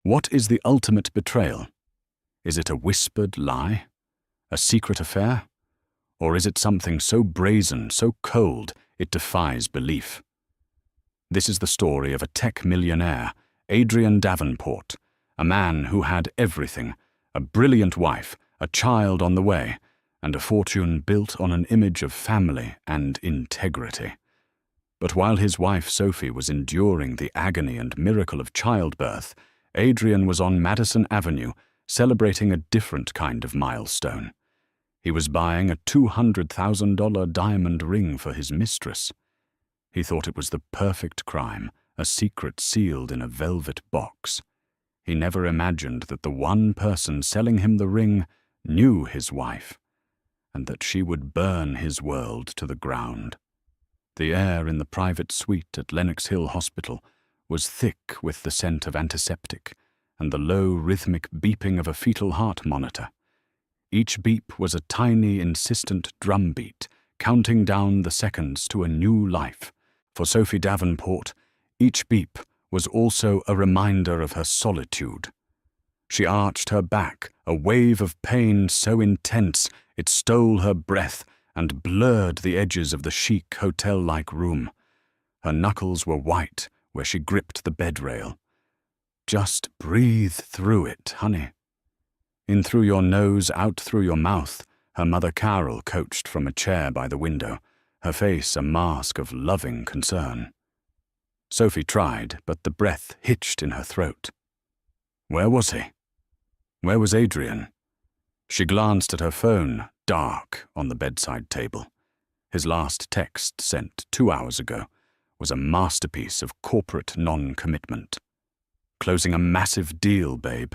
What is the ultimate betrayal? Is it a whispered lie? A secret affair? Or is it something so brazen, so cold, it defies belief? This is the story of a tech millionaire, Adrian Davenport, a man who had everything, a brilliant wife, a child on the way, and a fortune built on an image of family and integrity. But while his wife Sophie was enduring the agony and miracle of childbirth, Adrian was on Madison Avenue celebrating a different kind of milestone. He was buying a $200,000 diamond ring for his mistress. He thought it was the perfect crime, a secret sealed in a velvet box. He never imagined that the one person selling him the ring knew his wife, and that she would burn his world to the ground. The air in the private suite at Lenox Hill Hospital was thick with the scent of antiseptic and the low rhythmic beeping of a fetal heart monitor. Each beep was a tiny, insistent drumbeat, counting down the seconds to a new life. For Sophie Davenport, each beep was also a reminder of her solitude. She arched her back, a wave of pain so intense it stole her breath and blurred the edges of the chic hotel-like room. Her knuckles were white where she gripped the bed rail. "Just breathe through it, honey." "In through your nose, out through your mouth," her mother Carol coached from a chair by the window, her face a mask of loving concern. Sophie tried, but the breath hitched in her throat. Where was he? Where was Adrian? She glanced at her phone, dark, on the bedside table. His last text, sent 2 hours ago, was a masterpiece of corporate non-commitment. "Closing a massive deal, babe."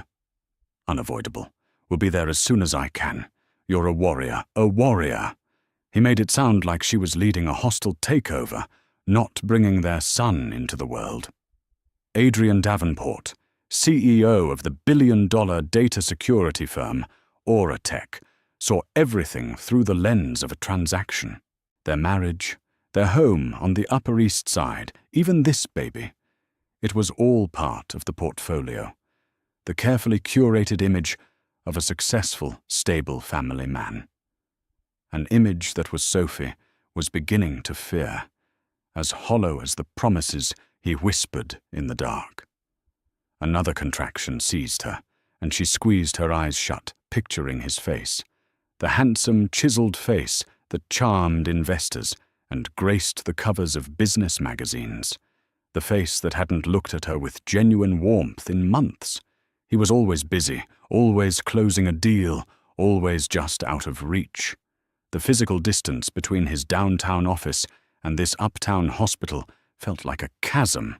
"Unavoidable. We'll be there as soon as I can. You're a warrior, a warrior." He made it sound like she was leading a hostile takeover, not bringing their son into the world. Adrian Davenport, CEO of the billion-dollar data security firm, Aura Tech, saw everything through the lens of a transaction. Their marriage, their home on the Upper East Side, even this baby. It was all part of the portfolio, the carefully curated image of a successful, stable family man. An image that was Sophie was beginning to fear, as hollow as the promises he whispered in the dark. Another contraction seized her, and she squeezed her eyes shut, picturing his face, the handsome, chiseled face that charmed investors and graced the covers of business magazines, the face that hadn't looked at her with genuine warmth in months. He was always busy, always closing a deal, always just out of reach. The physical distance between his downtown office and this uptown hospital felt like a chasm.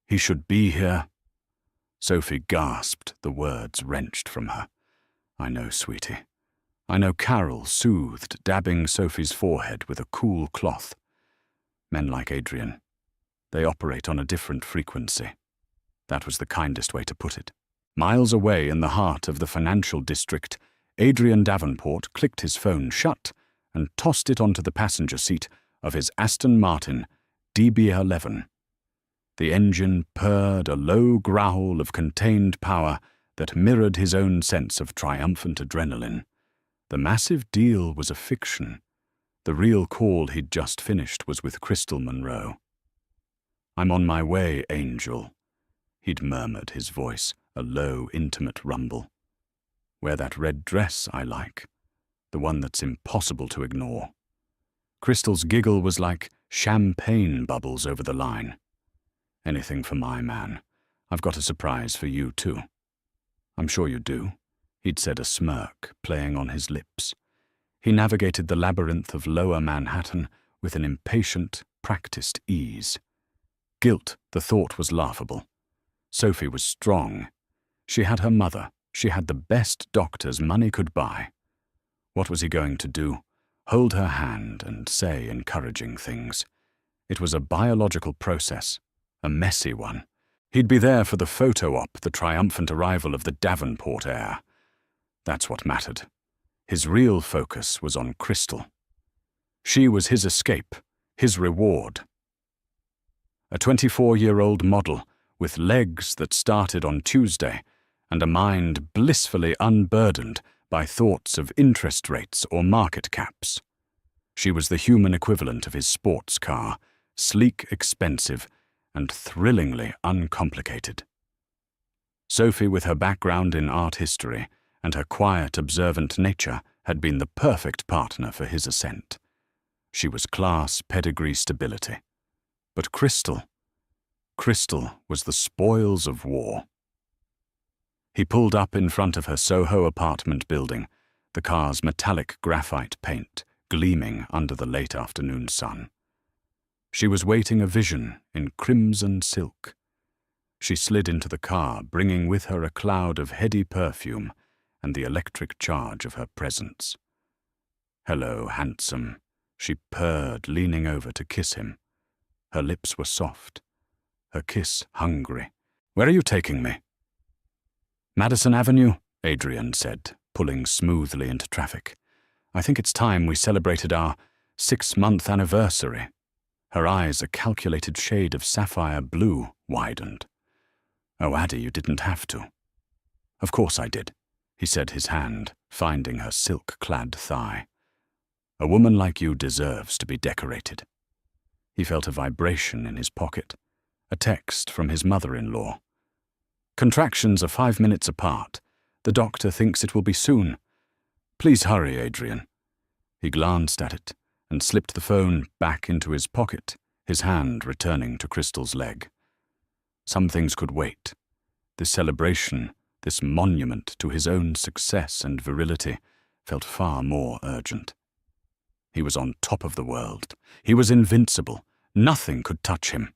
He should be here. Sophie gasped, the words wrenched from her. "I know, sweetie. I know," Carol soothed, dabbing Sophie's forehead with a cool cloth. "Men like Adrian, they operate on a different frequency." That was the kindest way to put it. Miles away in the heart of the financial district, Adrian Davenport clicked his phone shut and tossed it onto the passenger seat of his Aston Martin DB11. The engine purred a low growl of contained power that mirrored his own sense of triumphant adrenaline. The massive deal was a fiction. The real call he'd just finished was with Crystal Monroe. "I'm on my way, Angel," he'd murmured, his voice a low, intimate rumble. "Wear that red dress I like, the one that's impossible to ignore." Crystal's giggle was like champagne bubbles over the line. "Anything for my man. I've got a surprise for you, too." "I'm sure you do," he'd said, a smirk playing on his lips. He navigated the labyrinth of lower Manhattan with an impatient, practiced ease. Guilt, the thought, was laughable. Sophie was strong. She had her mother. She had the best doctors money could buy. What was he going to do? Hold her hand and say encouraging things. It was a biological process, a messy one. He'd be there for the photo op, the triumphant arrival of the Davenport heir. That's what mattered. His real focus was on Crystal. She was his escape, his reward. A 24-year-old model with legs that started on Tuesday and a mind blissfully unburdened by thoughts of interest rates or market caps. She was the human equivalent of his sports car, sleek, expensive, and thrillingly uncomplicated. Sophie, with her background in art history and her quiet, observant nature, had been the perfect partner for his ascent. She was class, pedigree, stability. But Crystal was the spoils of war. He pulled up in front of her Soho apartment building, the car's metallic graphite paint gleaming under the late afternoon sun. She was waiting a vision in crimson silk. She slid into the car, bringing with her a cloud of heady perfume and the electric charge of her presence. "Hello, handsome," she purred, leaning over to kiss him. Her lips were soft, her kiss hungry. "Where are you taking me?" "Madison Avenue," Adrian said, pulling smoothly into traffic. "I think it's time we celebrated our 6-month anniversary." Her eyes, a calculated shade of sapphire blue, widened. "Oh, Addie, you didn't have to." "Of course I did," he said, his hand finding her silk-clad thigh. "A woman like you deserves to be decorated." He felt a vibration in his pocket, a text from his mother-in-law. "Contractions are 5 minutes apart. The doctor thinks it will be soon. Please hurry, Adrian." He glanced at it and slipped the phone back into his pocket, his hand returning to Crystal's leg. Some things could wait. This celebration, this monument to his own success and virility, felt far more urgent. He was on top of the world. He was invincible. Nothing could touch him.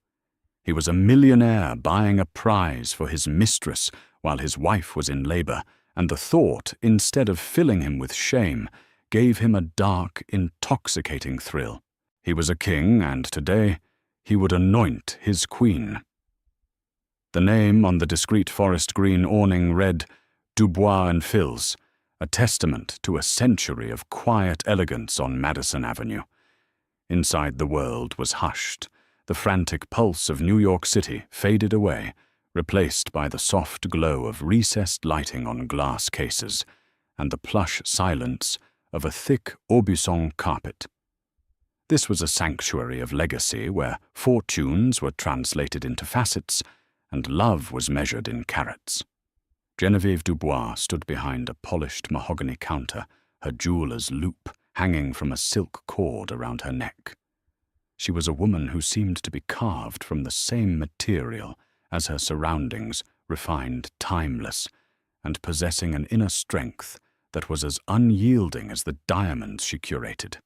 He was a millionaire buying a prize for his mistress while his wife was in labor, and the thought, instead of filling him with shame, gave him a dark, intoxicating thrill. He was a king, and today he would anoint his queen. The name on the discreet forest green awning read Dubois and Fils, a testament to a century of quiet elegance on Madison Avenue. Inside, the world was hushed. The frantic pulse of New York City faded away, replaced by the soft glow of recessed lighting on glass cases and the plush silence of a thick Aubusson carpet. This was a sanctuary of legacy where fortunes were translated into facets and love was measured in carats. Genevieve Dubois stood behind a polished mahogany counter, her jeweler's loop hanging from a silk cord around her neck. She was a woman who seemed to be carved from the same material as her surroundings, refined, timeless, and possessing an inner strength that was as unyielding as the diamonds she curated.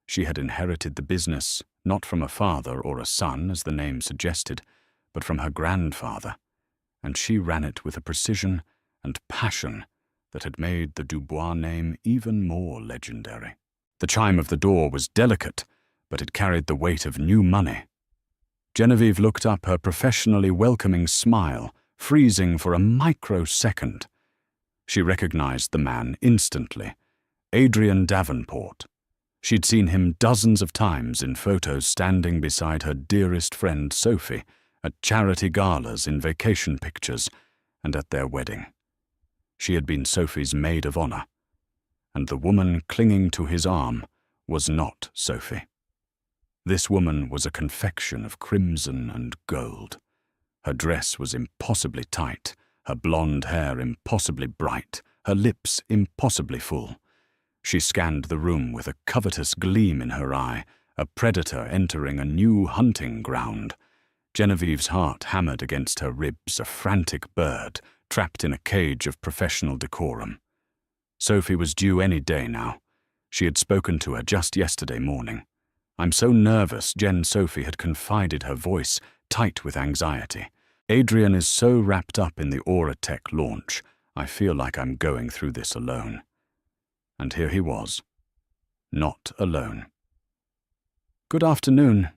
She had inherited the business not from a father or a son, as the name suggested, but from her grandfather, and she ran it with a precision and passion that had made the Dubois name even more legendary. The chime of the door was delicate, but it carried the weight of new money. Genevieve looked up, her professionally welcoming smile freezing for a microsecond. She recognized the man instantly, Adrian Davenport. She'd seen him dozens of times in photos standing beside her dearest friend Sophie, at charity galas, in vacation pictures, and at their wedding. She had been Sophie's maid of honor, and the woman clinging to his arm was not Sophie. This woman was a confection of crimson and gold. Her dress was impossibly tight, her blonde hair impossibly bright, her lips impossibly full. She scanned the room with a covetous gleam in her eye, a predator entering a new hunting ground. Genevieve's heart hammered against her ribs, a frantic bird trapped in a cage of professional decorum. Sophie was due any day now. She had spoken to her just yesterday morning. "I'm so nervous," Sophie had confided, her voice tight with anxiety. "Adrian is so wrapped up in the Auratech launch, I feel like I'm going through this alone." And here he was, not alone. "Good afternoon,"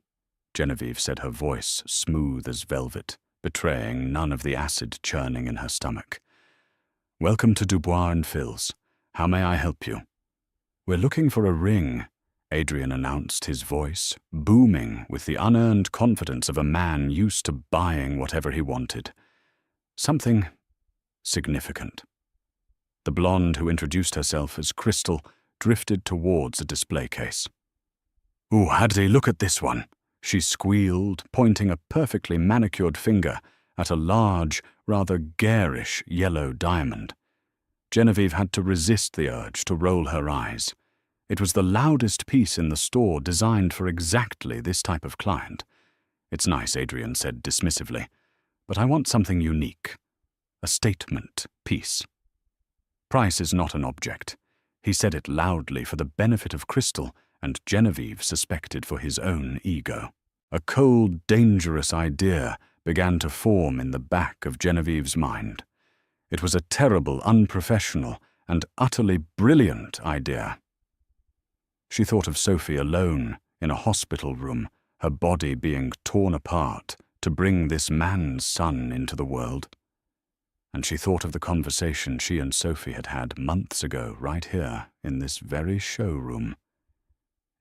Genevieve said, her voice smooth as velvet, betraying none of the acid churning in her stomach. "Welcome to Dubois and Fils. How may I help you?" "We're looking for a ring," Adrian announced, his voice booming with the unearned confidence of a man used to buying whatever he wanted. Something significant. The blonde who introduced herself as Crystal drifted towards a display case. "Ooh, Hadley, look at this one," she squealed, pointing a perfectly manicured finger at a large, rather garish yellow diamond. Genevieve had to resist the urge to roll her eyes. It was the loudest piece in the store, designed for exactly this type of client. "It's nice," Adrian said dismissively, "but I want something unique. A statement piece." Price is not an object. He said it loudly for the benefit of Crystal, and Genevieve suspected for his own ego. A cold, dangerous idea began to form in the back of Genevieve's mind. It was a terrible, unprofessional, and utterly brilliant idea. She thought of Sophie alone in a hospital room, her body being torn apart to bring this man's son into the world. And she thought of the conversation she and Sophie had had months ago right here in this very showroom.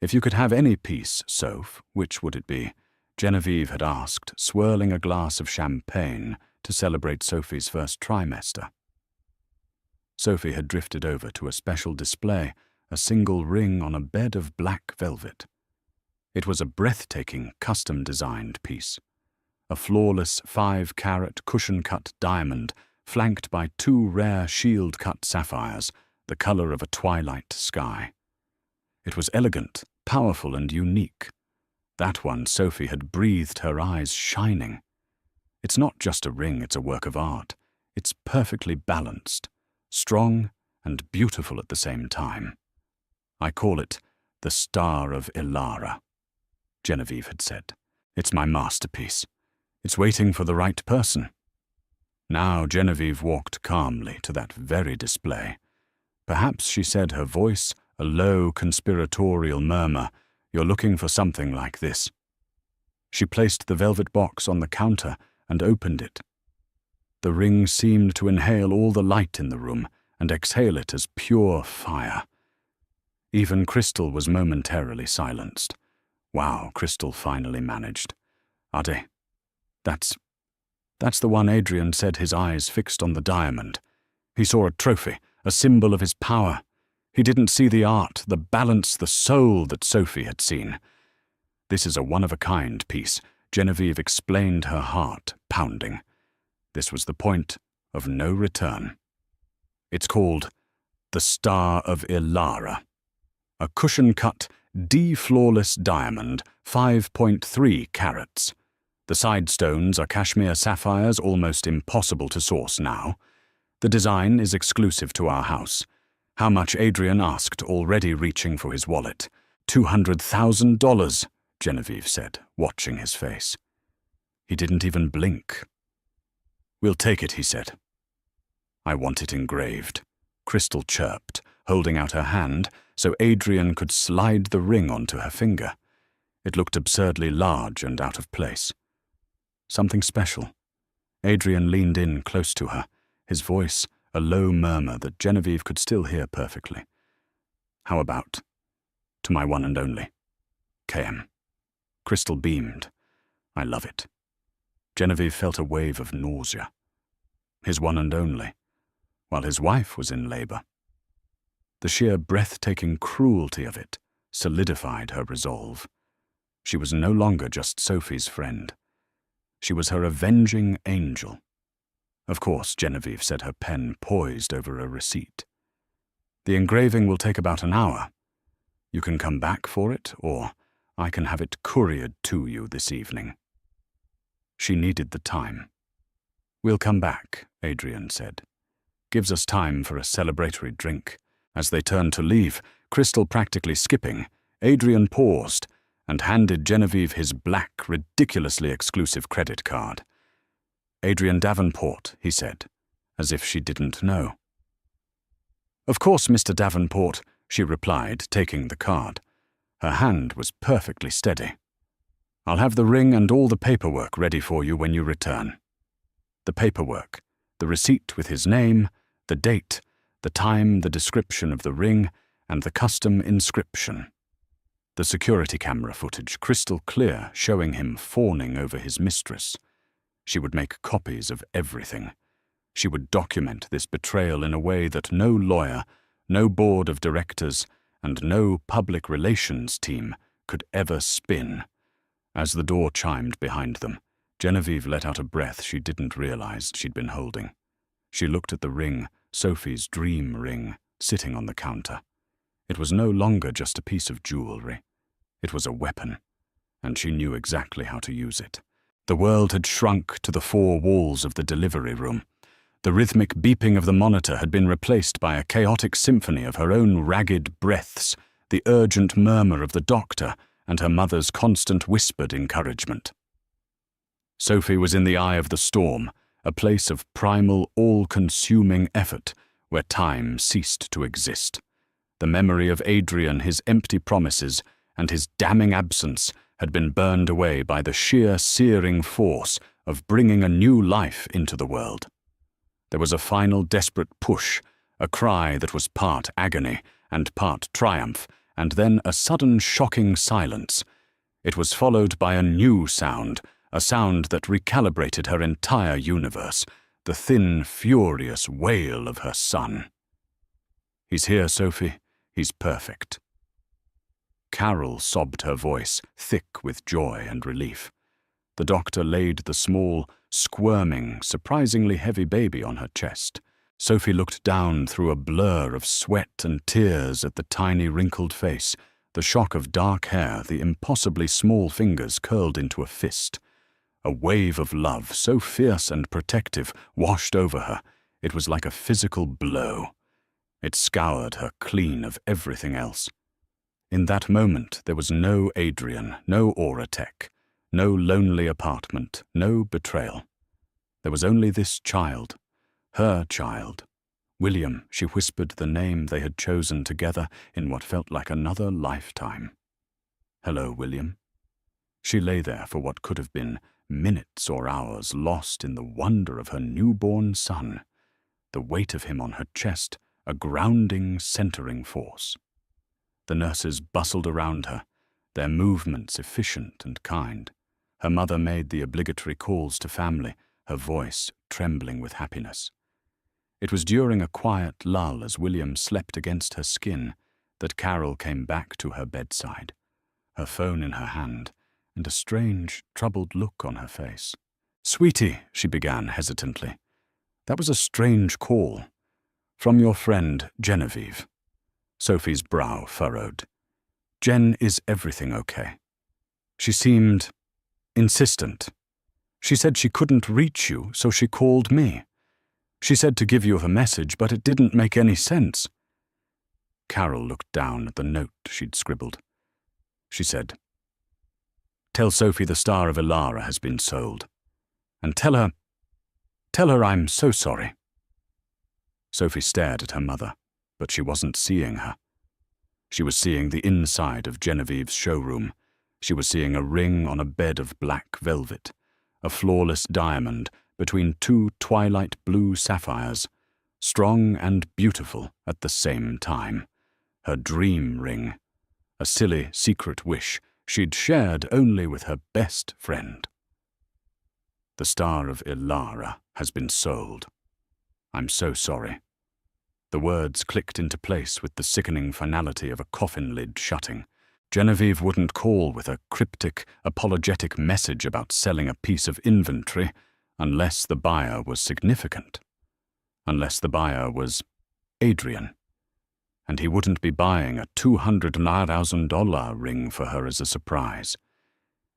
"If you could have any piece, Soph, which would it be?" Genevieve had asked, swirling a glass of champagne to celebrate Sophie's first trimester. Sophie had drifted over to a special display, a single ring on a bed of black velvet. It was a breathtaking, custom-designed piece. A flawless 5-carat cushion-cut diamond flanked by 2 rare shield-cut sapphires, the color of a twilight sky. It was elegant, powerful, and unique. That one Sophie had breathed her eyes shining. It's not just a ring, it's a work of art. It's perfectly balanced, strong and beautiful at the same time. "I call it the Star of Ilara," Genevieve had said. "It's my masterpiece. It's waiting for the right person." Now Genevieve walked calmly to that very display. Perhaps, she said, her voice a low conspiratorial murmur, "You're looking for something like this." She placed the velvet box on the counter and opened it. The ring seemed to inhale all the light in the room and exhale it as pure fire. Even Crystal was momentarily silenced. Wow, Crystal finally managed. "Ade, that's the one," Adrian said, his eyes fixed on the diamond. He saw a trophy, a symbol of his power. He didn't see the art, the balance, the soul that Sophie had seen. "This is a one-of-a-kind piece," Genevieve explained, her heart pounding. This was the point of no return. "It's called the Star of Ilara. A cushion-cut, D-flawless diamond, 5.3 carats. The side stones are cashmere sapphires, almost impossible to source now. The design is exclusive to our house. How much?" Adrian asked, already reaching for his wallet. $200,000, Genevieve said, watching his face. He didn't even blink. "We'll take it," he said. "I want it engraved," Crystal chirped, holding out her hand so Adrian could slide the ring onto her finger. It looked absurdly large and out of place. Something special. Adrian leaned in close to her, his voice a low murmur that Genevieve could still hear perfectly. "How about, to my one and only, KM?" Crystal beamed. "I love it." Genevieve felt a wave of nausea. His one and only, while his wife was in labor. The sheer breathtaking cruelty of it solidified her resolve. She was no longer just Sophie's friend. She was her avenging angel. Of course, Genevieve said, her pen poised over a receipt. "The engraving will take about an hour. You can come back for it, or I can have it couriered to you this evening." She needed the time. "We'll come back," Adrian said. "Gives us time for a celebratory drink." As they turned to leave, Crystal practically skipping, Adrian paused and handed Genevieve his black, ridiculously exclusive credit card. "Adrian Davenport," he said, as if she didn't know. "Of course, Mr. Davenport," she replied, taking the card. Her hand was perfectly steady. "I'll have the ring and all the paperwork ready for you when you return." The paperwork, the receipt with his name, the date, the time, the description of the ring, and the custom inscription. The security camera footage, crystal clear, showing him fawning over his mistress. She would make copies of everything. She would document this betrayal in a way that no lawyer, no board of directors, and no public relations team could ever spin. As the door chimed behind them, Genevieve let out a breath she didn't realize she'd been holding. She looked at the ring, Sophie's dream ring, sitting on the counter. It was no longer just a piece of jewelry. It was a weapon, and she knew exactly how to use it. The world had shrunk to the four walls of the delivery room. The rhythmic beeping of the monitor had been replaced by a chaotic symphony of her own ragged breaths, the urgent murmur of the doctor, and her mother's constant whispered encouragement. Sophie was in the eye of the storm, a place of primal, all-consuming effort, where time ceased to exist. The memory of Adrian, his empty promises, and his damning absence had been burned away by the sheer searing force of bringing a new life into the world. There was a final desperate push, a cry that was part agony and part triumph, and then a sudden shocking silence. It was followed by a new sound, a sound that recalibrated her entire universe, the thin, furious wail of her son. "He's here, Sophie. He's perfect." Carol sobbed her voice, thick with joy and relief. The doctor laid the small, squirming, surprisingly heavy baby on her chest. Sophie looked down through a blur of sweat and tears at the tiny wrinkled face, the shock of dark hair, the impossibly small fingers curled into a fist. A wave of love, so fierce and protective, washed over her. It was like a physical blow. It scoured her clean of everything else. In that moment, there was no Adrian, no Aura-Tech, no lonely apartment, no betrayal. There was only this child, her child. William, she whispered the name they had chosen together in what felt like another lifetime. "Hello, William." She lay there for what could have been minutes or hours, lost in the wonder of her newborn son, the weight of him on her chest, a grounding, centering force. The nurses bustled around her, their movements efficient and kind. Her mother made the obligatory calls to family, her voice trembling with happiness. It was during a quiet lull as William slept against her skin that Carol came back to her bedside, her phone in her hand, and a strange, troubled look on her face. "Sweetie," she began hesitantly, "that was a strange call. From your friend, Genevieve." Sophie's brow furrowed. "Jen, is everything okay?" She seemed insistent. "She said she couldn't reach you, so she called me. She said to give you a message, but it didn't make any sense." Carol looked down at the note she'd scribbled. She said, "Tell Sophie the Star of Ilara has been sold. And tell her I'm so sorry." Sophie stared at her mother, but she wasn't seeing her. She was seeing the inside of Genevieve's showroom. She was seeing a ring on a bed of black velvet, a flawless diamond between two twilight blue sapphires, strong and beautiful at the same time. Her dream ring, a silly secret wish she'd shared only with her best friend. "The Star of Ilara has been sold. I'm so sorry." The words clicked into place with the sickening finality of a coffin lid shutting. Genevieve wouldn't call with a cryptic, apologetic message about selling a piece of inventory unless the buyer was significant. Unless the buyer was Adrian. And he wouldn't be buying a $200,000 ring for her as a surprise.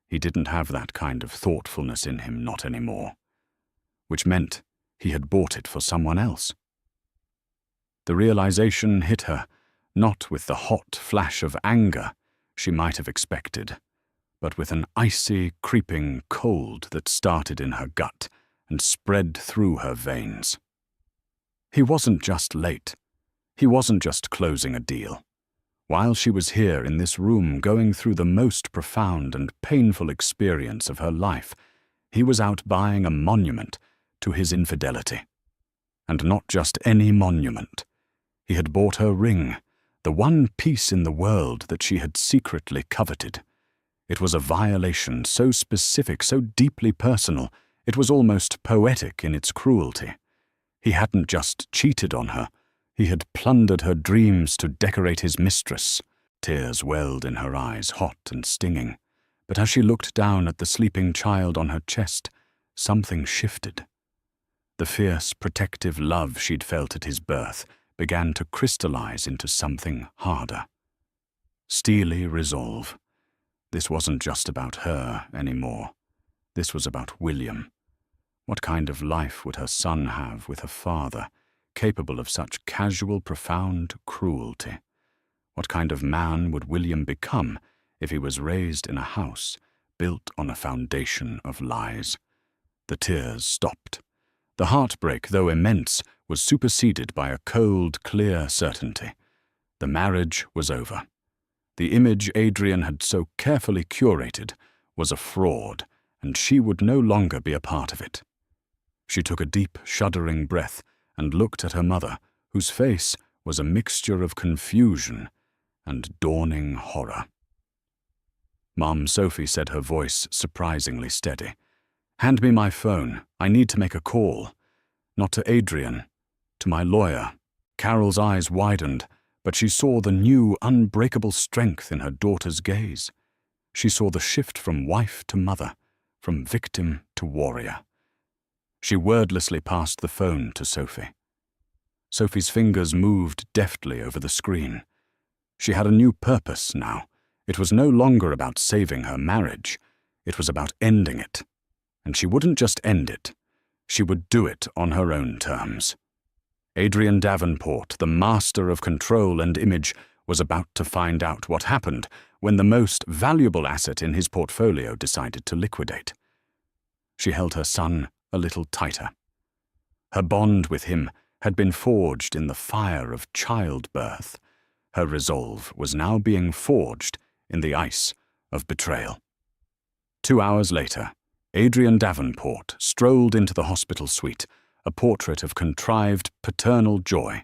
He didn't have that kind of thoughtfulness in him, not anymore. Which meant he had bought it for someone else. The realization hit her, not with the hot flash of anger she might have expected, but with an icy, creeping cold that started in her gut and spread through her veins. He wasn't just late. He wasn't just closing a deal. While she was here in this room going through the most profound and painful experience of her life, he was out buying a monument to his infidelity. And not just any monument. He had bought her ring, the one peace in the world that she had secretly coveted. It was a violation so specific, so deeply personal, it was almost poetic in its cruelty. He hadn't just cheated on her, he had plundered her dreams to decorate his mistress. Tears welled in her eyes, hot and stinging. But as she looked down at the sleeping child on her chest, something shifted. The fierce, protective love she'd felt at his birth began to crystallize into something harder. Steely resolve. This wasn't just about her anymore. This was about William. What kind of life would her son have with a father capable of such casual, profound cruelty? What kind of man would William become if he was raised in a house built on a foundation of lies? The tears stopped. The heartbreak, though immense, was superseded by a cold, clear certainty. The marriage was over. The image Adrian had so carefully curated was a fraud, and she would no longer be a part of it. She took a deep, shuddering breath and looked at her mother, whose face was a mixture of confusion and dawning horror. Mom Sophie said, her voice surprisingly steady. "Hand me my phone. I need to make a call. Not to Adrian, to my lawyer." Carol's eyes widened, but she saw the new, unbreakable strength in her daughter's gaze. She saw the shift from wife to mother, from victim to warrior. She wordlessly passed the phone to Sophie. Sophie's fingers moved deftly over the screen. She had a new purpose now. It was no longer about saving her marriage. It was about ending it. And she wouldn't just end it. She would do it on her own terms. Adrian Davenport, the master of control and image, was about to find out what happened when the most valuable asset in his portfolio decided to liquidate. She held her son a little tighter. Her bond with him had been forged in the fire of childbirth. Her resolve was now being forged in the ice of betrayal. 2 hours later, Adrian Davenport strolled into the hospital suite, a portrait of contrived paternal joy.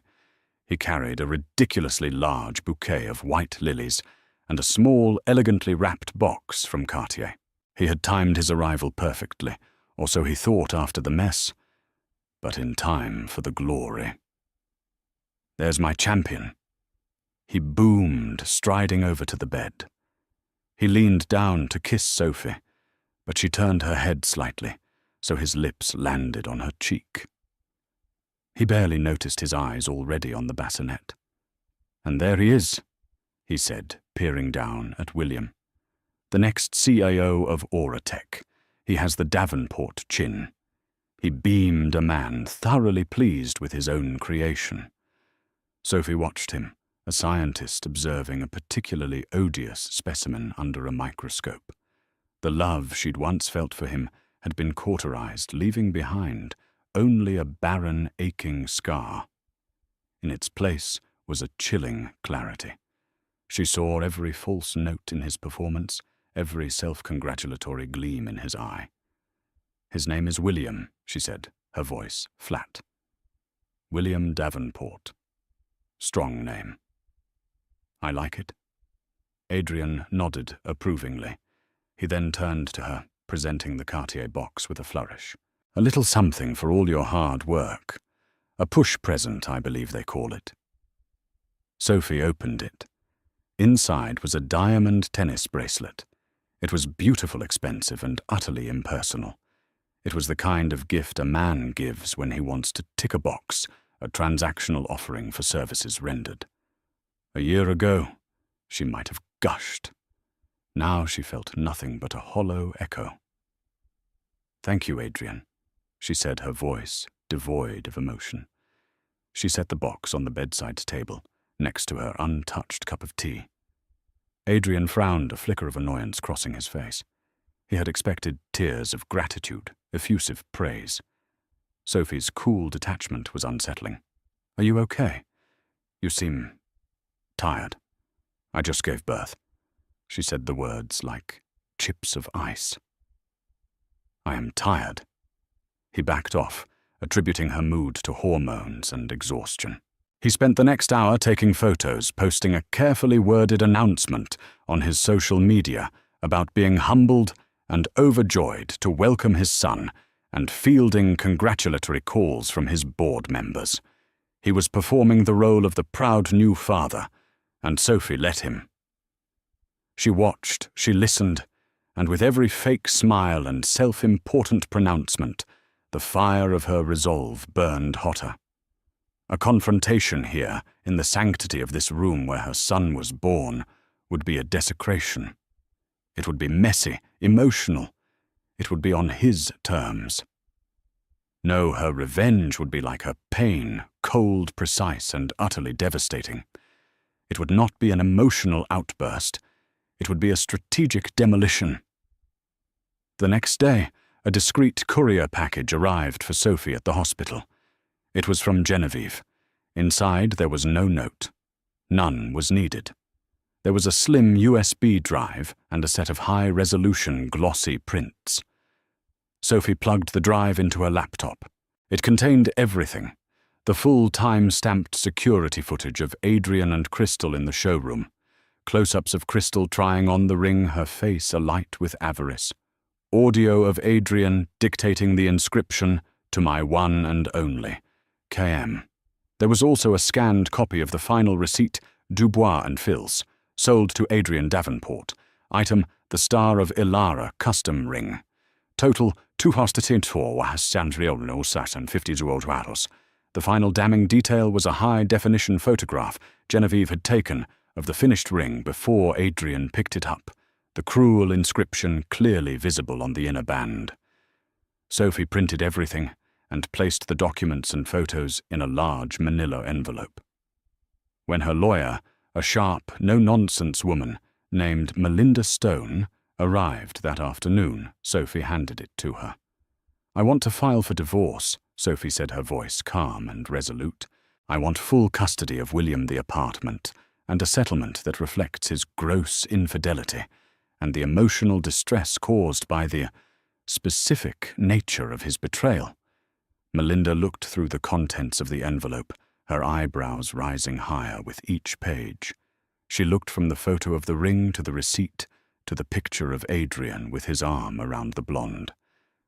He carried a ridiculously large bouquet of white lilies and a small, elegantly wrapped box from Cartier. He had timed his arrival perfectly, or so he thought after the mess, but in time for the glory. "There's my champion," he boomed, striding over to the bed. He leaned down to kiss Sophie, but she turned her head slightly, so his lips landed on her cheek. He barely noticed his eyes already on the bassinet. "And there he is," he said, peering down at William. "The next CIO of Auratech. He has the Davenport chin." He beamed a man thoroughly pleased with his own creation. Sophie watched him, a scientist observing a particularly odious specimen under a microscope. The love she'd once felt for him had been cauterized, leaving behind only a barren, aching scar. In its place was a chilling clarity. She saw every false note in his performance, every self-congratulatory gleam in his eye. "His name is William," she said, her voice flat. "William Davenport. Strong name. I like it." Adrian nodded approvingly. He then turned to her, presenting the Cartier box with a flourish. "A little something for all your hard work. A push present, I believe they call it." Sophie opened it. Inside was a diamond tennis bracelet. It was beautiful, expensive, and utterly impersonal. It was the kind of gift a man gives when he wants to tick a box, a transactional offering for services rendered. A year ago, she might have gushed. Now she felt nothing but a hollow echo. "Thank you, Adrian," she said, her voice devoid of emotion. She set the box on the bedside table, next to her untouched cup of tea. Adrian frowned, a flicker of annoyance crossing his face. He had expected tears of gratitude, effusive praise. Sophie's cool detachment was unsettling. "Are you okay? You seem tired." "I just gave birth." She said the words like chips of ice. "I am tired." He backed off, attributing her mood to hormones and exhaustion. He spent the next hour taking photos, posting a carefully worded announcement on his social media about being humbled and overjoyed to welcome his son and fielding congratulatory calls from his board members. He was performing the role of the proud new father, and Sophie let him. She watched, she listened, and with every fake smile and self-important pronouncement, the fire of her resolve burned hotter. A confrontation here, in the sanctity of this room where her son was born, would be a desecration. It would be messy, emotional. It would be on his terms. No, her revenge would be like her pain, cold, precise, and utterly devastating. It would not be an emotional outburst. It would be a strategic demolition. The next day, a discreet courier package arrived for Sophie at the hospital. It was from Genevieve. Inside there was no note. None was needed. There was a slim USB drive and a set of high-resolution glossy prints. Sophie plugged the drive into her laptop. It contained everything. The full time-stamped security footage of Adrian and Crystal in the showroom. Close-ups of Crystal trying on the ring, her face alight with avarice. Audio of Adrian dictating the inscription, "To my one and only, KM." There was also a scanned copy of the final receipt, Dubois and Fils, sold to Adrian Davenport. Item, the Star of Ilara custom ring. Total, 250 euros. The final damning detail was a high-definition photograph Genevieve had taken of the finished ring before Adrian picked it up, the cruel inscription clearly visible on the inner band. Sophie printed everything and placed the documents and photos in a large manila envelope. When her lawyer, a sharp, no-nonsense woman named Melinda Stone, arrived that afternoon, Sophie handed it to her. "I want to file for divorce," Sophie said, her voice calm and resolute. "I want full custody of William the apartment, and a settlement that reflects his gross infidelity and the emotional distress caused by the specific nature of his betrayal." Melinda looked through the contents of the envelope, her eyebrows rising higher with each page. She looked from the photo of the ring to the receipt to the picture of Adrian with his arm around the blonde.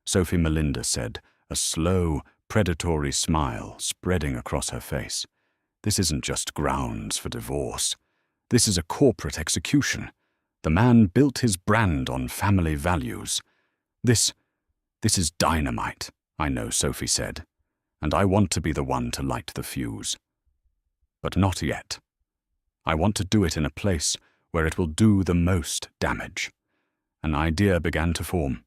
Sophie Melinda said, a slow, predatory smile spreading across her face. "This isn't just grounds for divorce. This is a corporate execution. The man built his brand on family values. This is dynamite, I know," Sophie said, "and I want to be the one to light the fuse. But not yet. I want to do it in a place where it will do the most damage." An idea began to form.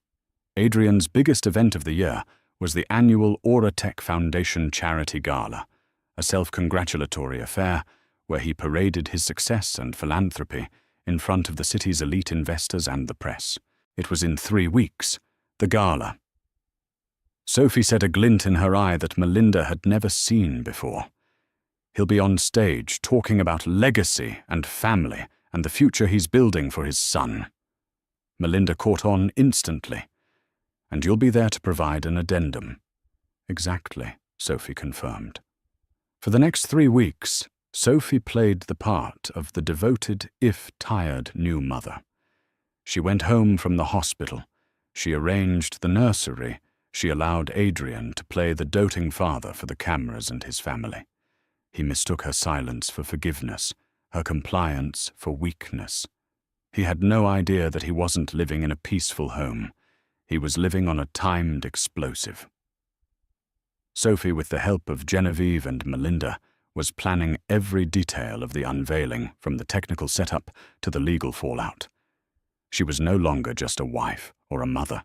Adrian's biggest event of the year was the annual Auratech Foundation Charity Gala, a self-congratulatory affair where he paraded his success and philanthropy in front of the city's elite investors and the press. It was in 3 weeks, the gala. Sophie said, a glint in her eye that Melinda had never seen before. "He'll be on stage talking about legacy and family and the future he's building for his son." Melinda caught on instantly. "And you'll be there to provide an addendum." "Exactly," Sophie confirmed. For the next 3 weeks, Sophie played the part of the devoted, if tired, new mother. She went home from the hospital. She arranged the nursery. She allowed Adrian to play the doting father for the cameras and his family. He mistook her silence for forgiveness, her compliance for weakness. He had no idea that he wasn't living in a peaceful home. He was living on a timed explosive. Sophie, with the help of Genevieve and Melinda, was planning every detail of the unveiling, from the technical setup to the legal fallout. She was no longer just a wife or a mother.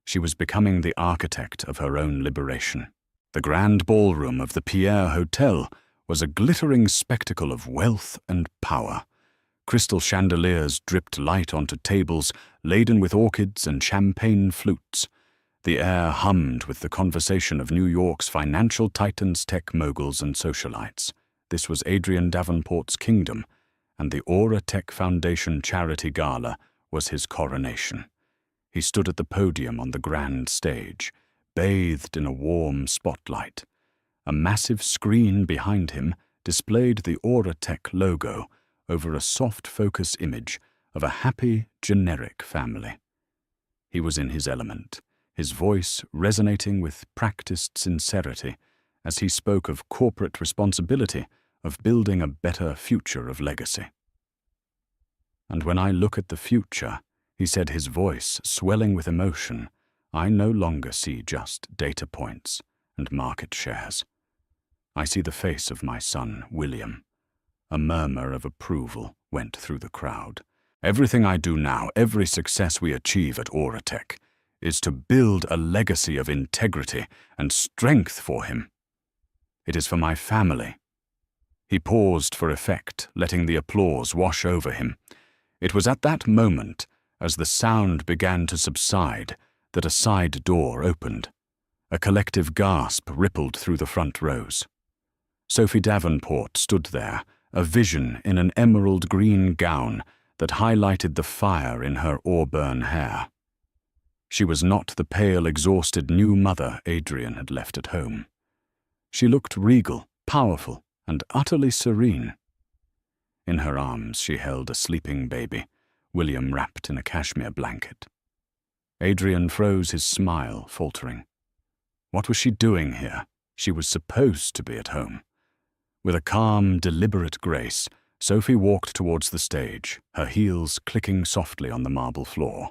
She was becoming the architect of her own liberation. The grand ballroom of the Pierre Hotel was a glittering spectacle of wealth and power. Crystal chandeliers dripped light onto tables laden with orchids and champagne flutes. The air hummed with the conversation of New York's financial titans, tech moguls, and socialites. This was Adrian Davenport's kingdom, and the Auratech Foundation Charity Gala was his coronation. He stood at the podium on the grand stage, bathed in a warm spotlight. A massive screen behind him displayed the Auratech logo over a soft focus image of a happy, generic family. He was in his element, his voice resonating with practiced sincerity as he spoke of corporate responsibility of building a better future of legacy. And when I look at the future, he said, his voice swelling with emotion, I no longer see just data points and market shares. I see the face of my son, William. A murmur of approval went through the crowd. Everything I do now, every success we achieve at Auratech, is to build a legacy of integrity and strength for him. It is for my family. He paused for effect, letting the applause wash over him. It was at that moment, as the sound began to subside, that a side door opened. A collective gasp rippled through the front rows. Sophie Davenport stood there, a vision in an emerald green gown that highlighted the fire in her auburn hair. She was not the pale, exhausted new mother Adrian had left at home. She looked regal, powerful, and utterly serene. In her arms she held a sleeping baby, William wrapped in a cashmere blanket. Adrian froze his smile, faltering. What was she doing here? She was supposed to be at home. With a calm, deliberate grace, Sophie walked towards the stage, her heels clicking softly on the marble floor.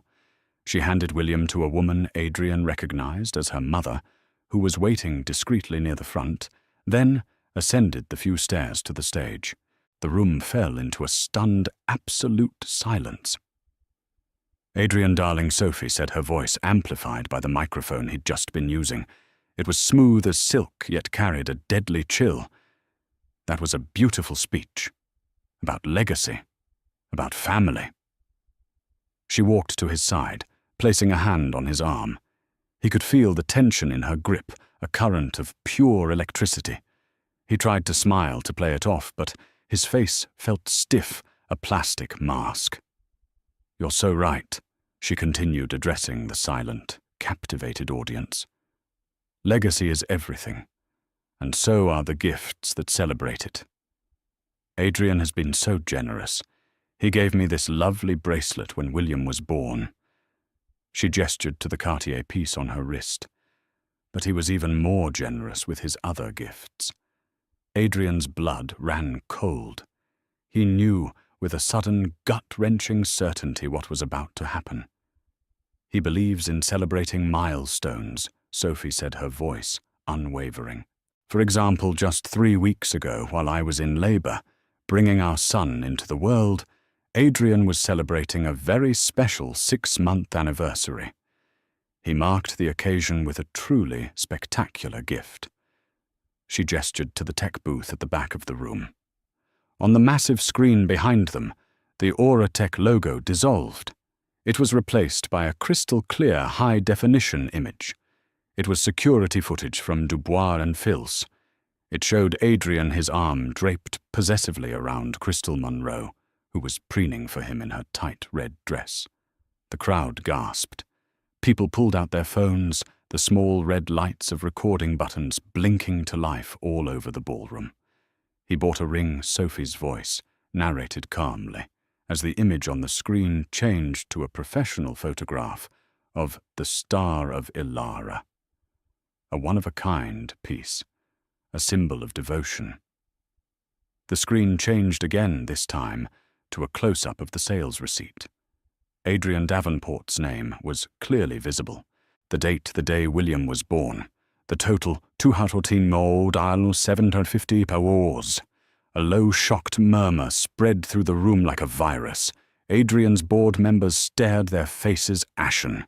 She handed William to a woman Adrian recognized as her mother, who was waiting discreetly near the front, then ascended the few stairs to the stage. The room fell into a stunned, absolute silence. Adrian, darling, Sophie, said, her voice amplified by the microphone he'd just been using. It was smooth as silk, yet carried a deadly chill. That was a beautiful speech. About legacy. About family. She walked to his side, placing a hand on his arm. He could feel the tension in her grip, a current of pure electricity. He tried to smile to play it off, but his face felt stiff, a plastic mask. You're so right, she continued, addressing the silent, captivated audience. Legacy is everything, and so are the gifts that celebrate it. Adrian has been so generous. He gave me this lovely bracelet when William was born. She gestured to the Cartier piece on her wrist. But he was even more generous with his other gifts. Adrian's blood ran cold. He knew with a sudden, gut-wrenching certainty what was about to happen. He believes in celebrating milestones, Sophie said, her voice unwavering. For example, just 3 weeks ago, while I was in labor, bringing our son into the world, Adrian was celebrating a very special 6-month anniversary. He marked the occasion with a truly spectacular gift. She gestured to the tech booth at the back of the room. On the massive screen behind them, the Auratech logo dissolved. It was replaced by a crystal-clear high-definition image. It was security footage from Dubois and Fils. It showed Adrian, his arm draped possessively around Crystal Monroe, who was preening for him in her tight red dress. The crowd gasped. People pulled out their phones, the small red lights of recording buttons blinking to life all over the ballroom. He bought a ring. Sophie's voice narrated calmly, as the image on the screen changed to a professional photograph of the Star of Ilara. A one-of-a-kind piece, a symbol of devotion. The screen changed again, this time, to a close-up of the sales receipt. Adrian Davenport's name was clearly visible. The date, the day William was born. The total, 214,750 euros. A low, shocked murmur spread through the room like a virus. Adrian's board members stared, their faces ashen.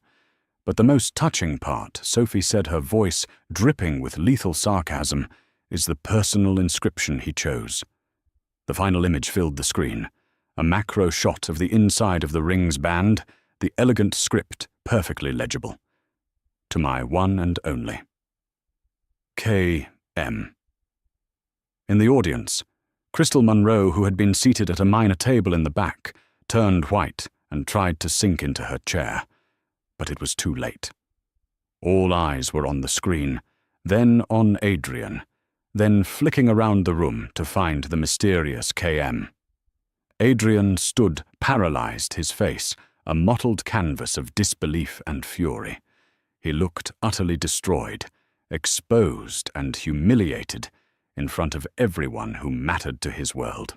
But the most touching part, Sophie said, her voice dripping with lethal sarcasm, is the personal inscription he chose. The final image filled the screen. A macro shot of the inside of the ring's band, the elegant script perfectly legible. To my one and only. K.M. In the audience, Crystal Monroe, who had been seated at a minor table in the back, turned white and tried to sink into her chair. But it was too late. All eyes were on the screen, then on Adrian, then flicking around the room to find the mysterious KM. Adrian stood paralyzed, his face a mottled canvas of disbelief and fury. He looked utterly destroyed, exposed and humiliated in front of everyone who mattered to his world.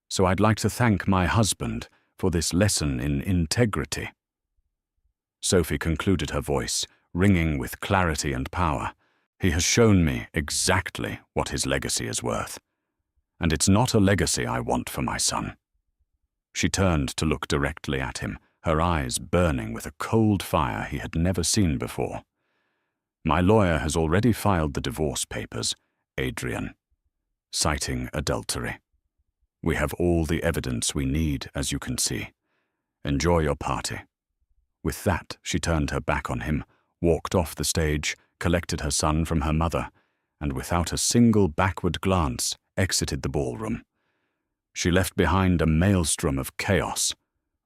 "So I'd like to thank my husband for this lesson in integrity." Sophie concluded, her voice ringing with clarity and power. "He has shown me exactly what his legacy is worth. And it's not a legacy I want for my son." She turned to look directly at him, her eyes burning with a cold fire he had never seen before. "My lawyer has already filed the divorce papers, Adrian, citing adultery. We have all the evidence we need, as you can see. Enjoy your party." With that, she turned her back on him, walked off the stage, collected her son from her mother, and without a single backward glance, exited the ballroom. She left behind a maelstrom of chaos.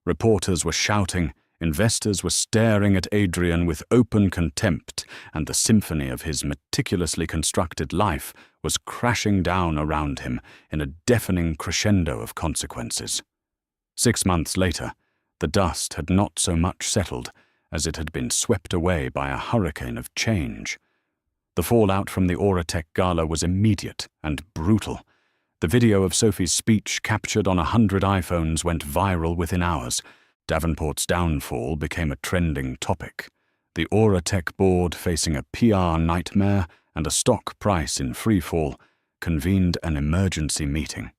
Reporters were shouting, investors were staring at Adrian with open contempt, and the symphony of his meticulously constructed life was crashing down around him in a deafening crescendo of consequences. 6 months later, the dust had not so much settled as it had been swept away by a hurricane of change. The fallout from the Auratech Gala was immediate and brutal. The video of Sophie's speech, captured on 100 iPhones, went viral within hours. Davenport's downfall became a trending topic. The Auratech board, facing a PR nightmare and a stock price in freefall, convened an emergency meeting.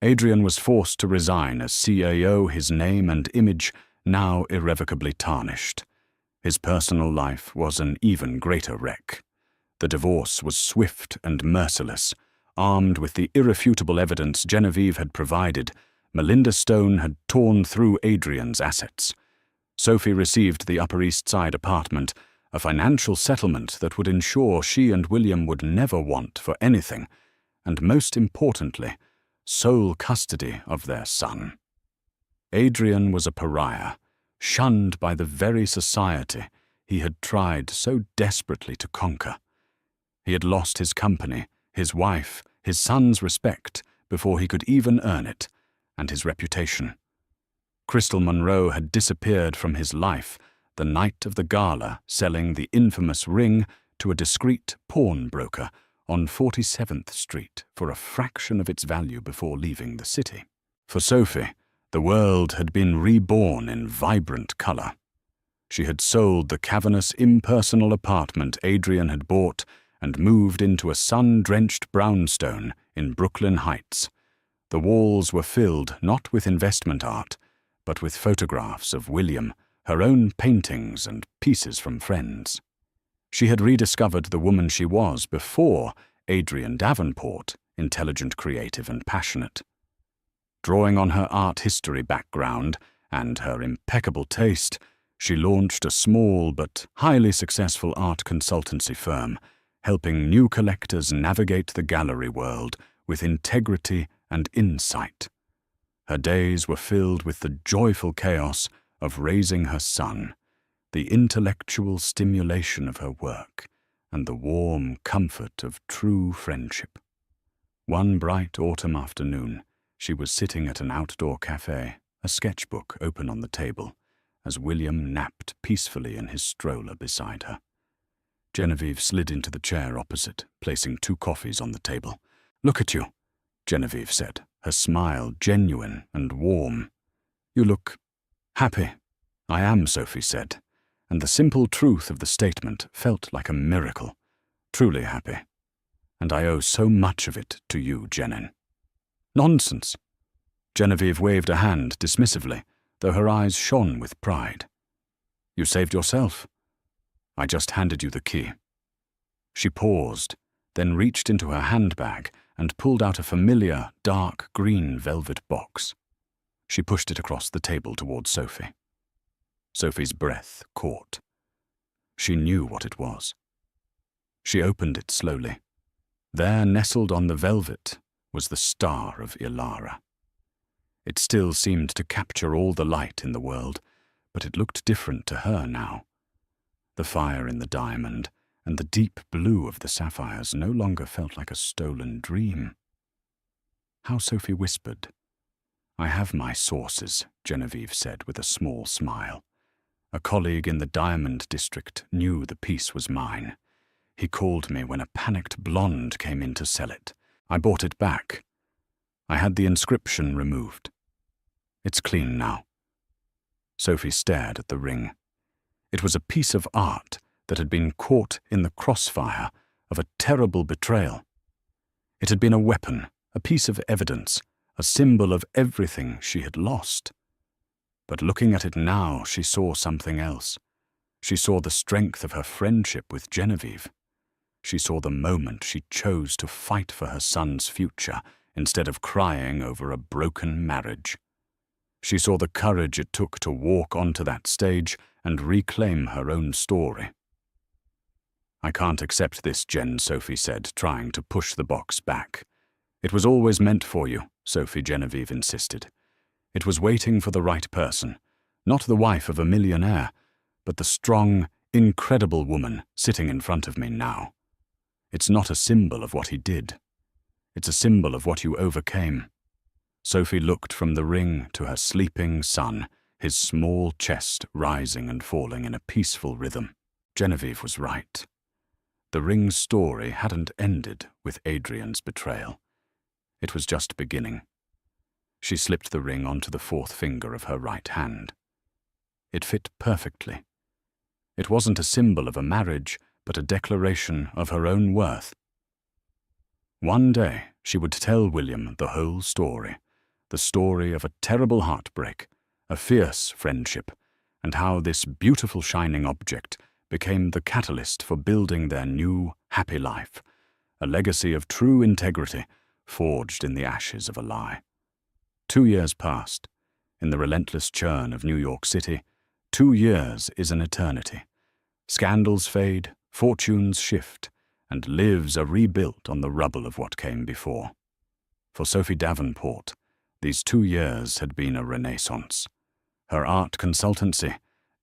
Adrian was forced to resign as CAO, his name and image now irrevocably tarnished. His personal life was an even greater wreck. The divorce was swift and merciless. Armed with the irrefutable evidence Genevieve had provided, Melinda Stone had torn through Adrian's assets. Sophie received the Upper East Side apartment, a financial settlement that would ensure she and William would never want for anything, and most importantly, sole custody of their son. Adrian was a pariah, shunned by the very society he had tried so desperately to conquer. He had lost his company, his wife, his son's respect before he could even earn it, and his reputation. Crystal Monroe had disappeared from his life the night of the gala, selling the infamous ring to a discreet pawnbroker on 47th Street for a fraction of its value before leaving the city. For Sophie, the world had been reborn in vibrant color. She had sold the cavernous, impersonal apartment Adrian had bought and moved into a sun-drenched brownstone in Brooklyn Heights. The walls were filled not with investment art, but with photographs of William, her own paintings and pieces from friends. She had rediscovered the woman she was before Adrian Davenport, intelligent, creative, and passionate. Drawing on her art history background and her impeccable taste, she launched a small but highly successful art consultancy firm, helping new collectors navigate the gallery world with integrity and insight. Her days were filled with the joyful chaos of raising her son, the intellectual stimulation of her work, and the warm comfort of true friendship. One bright autumn afternoon, she was sitting at an outdoor cafe, a sketchbook open on the table, as William napped peacefully in his stroller beside her. Genevieve slid into the chair opposite, placing 2 coffees on the table. "Look at you," Genevieve said, her smile genuine and warm. "You look happy." "I am," Sophie said, and the simple truth of the statement felt like a miracle. "Truly happy. And I owe so much of it to you, Jenin." "Nonsense." Genevieve waved a hand dismissively, though her eyes shone with pride. "You saved yourself. I just handed you the key." She paused, then reached into her handbag and pulled out a familiar, dark green velvet box. She pushed it across the table towards Sophie. Sophie's breath caught. She knew what it was. She opened it slowly. There, nestled on the velvet, was the star of Ilara. It still seemed to capture all the light in the world, but it looked different to her now. The fire in the diamond, and the deep blue of the sapphires no longer felt like a stolen dream. How Sophie whispered. "I have my sources," Genevieve said with a small smile. "A colleague in the diamond district knew the piece was mine. He called me when a panicked blonde came in to sell it. I bought it back. I had the inscription removed. It's clean now." Sophie stared at the ring. It was a piece of art that had been caught in the crossfire of a terrible betrayal. It had been a weapon, a piece of evidence, a symbol of everything she had lost. But looking at it now, she saw something else. She saw the strength of her friendship with Genevieve. She saw the moment she chose to fight for her son's future instead of crying over a broken marriage. She saw the courage it took to walk onto that stage and reclaim her own story. "I can't accept this, Jen," Sophie said, trying to push the box back. "It was always meant for you," Sophie Genevieve insisted. "It was waiting for the right person, not the wife of a millionaire, but the strong, incredible woman sitting in front of me now. It's not a symbol of what he did. It's a symbol of what you overcame." Sophie looked from the ring to her sleeping son, his small chest rising and falling in a peaceful rhythm. Genevieve was right. The ring's story hadn't ended with Adrian's betrayal. It was just beginning. She slipped the ring onto the fourth finger of her right hand. It fit perfectly. It wasn't a symbol of a marriage, but a declaration of her own worth. One day, she would tell William the whole story, the story of a terrible heartbreak, a fierce friendship, and how this beautiful shining object became the catalyst for building their new, happy life, a legacy of true integrity forged in the ashes of a lie. 2 years passed. In the relentless churn of New York City, 2 years is an eternity. Scandals fade, fortunes shift, and lives are rebuilt on the rubble of what came before. For Sophie Davenport, these 2 years had been a renaissance. Her art consultancy,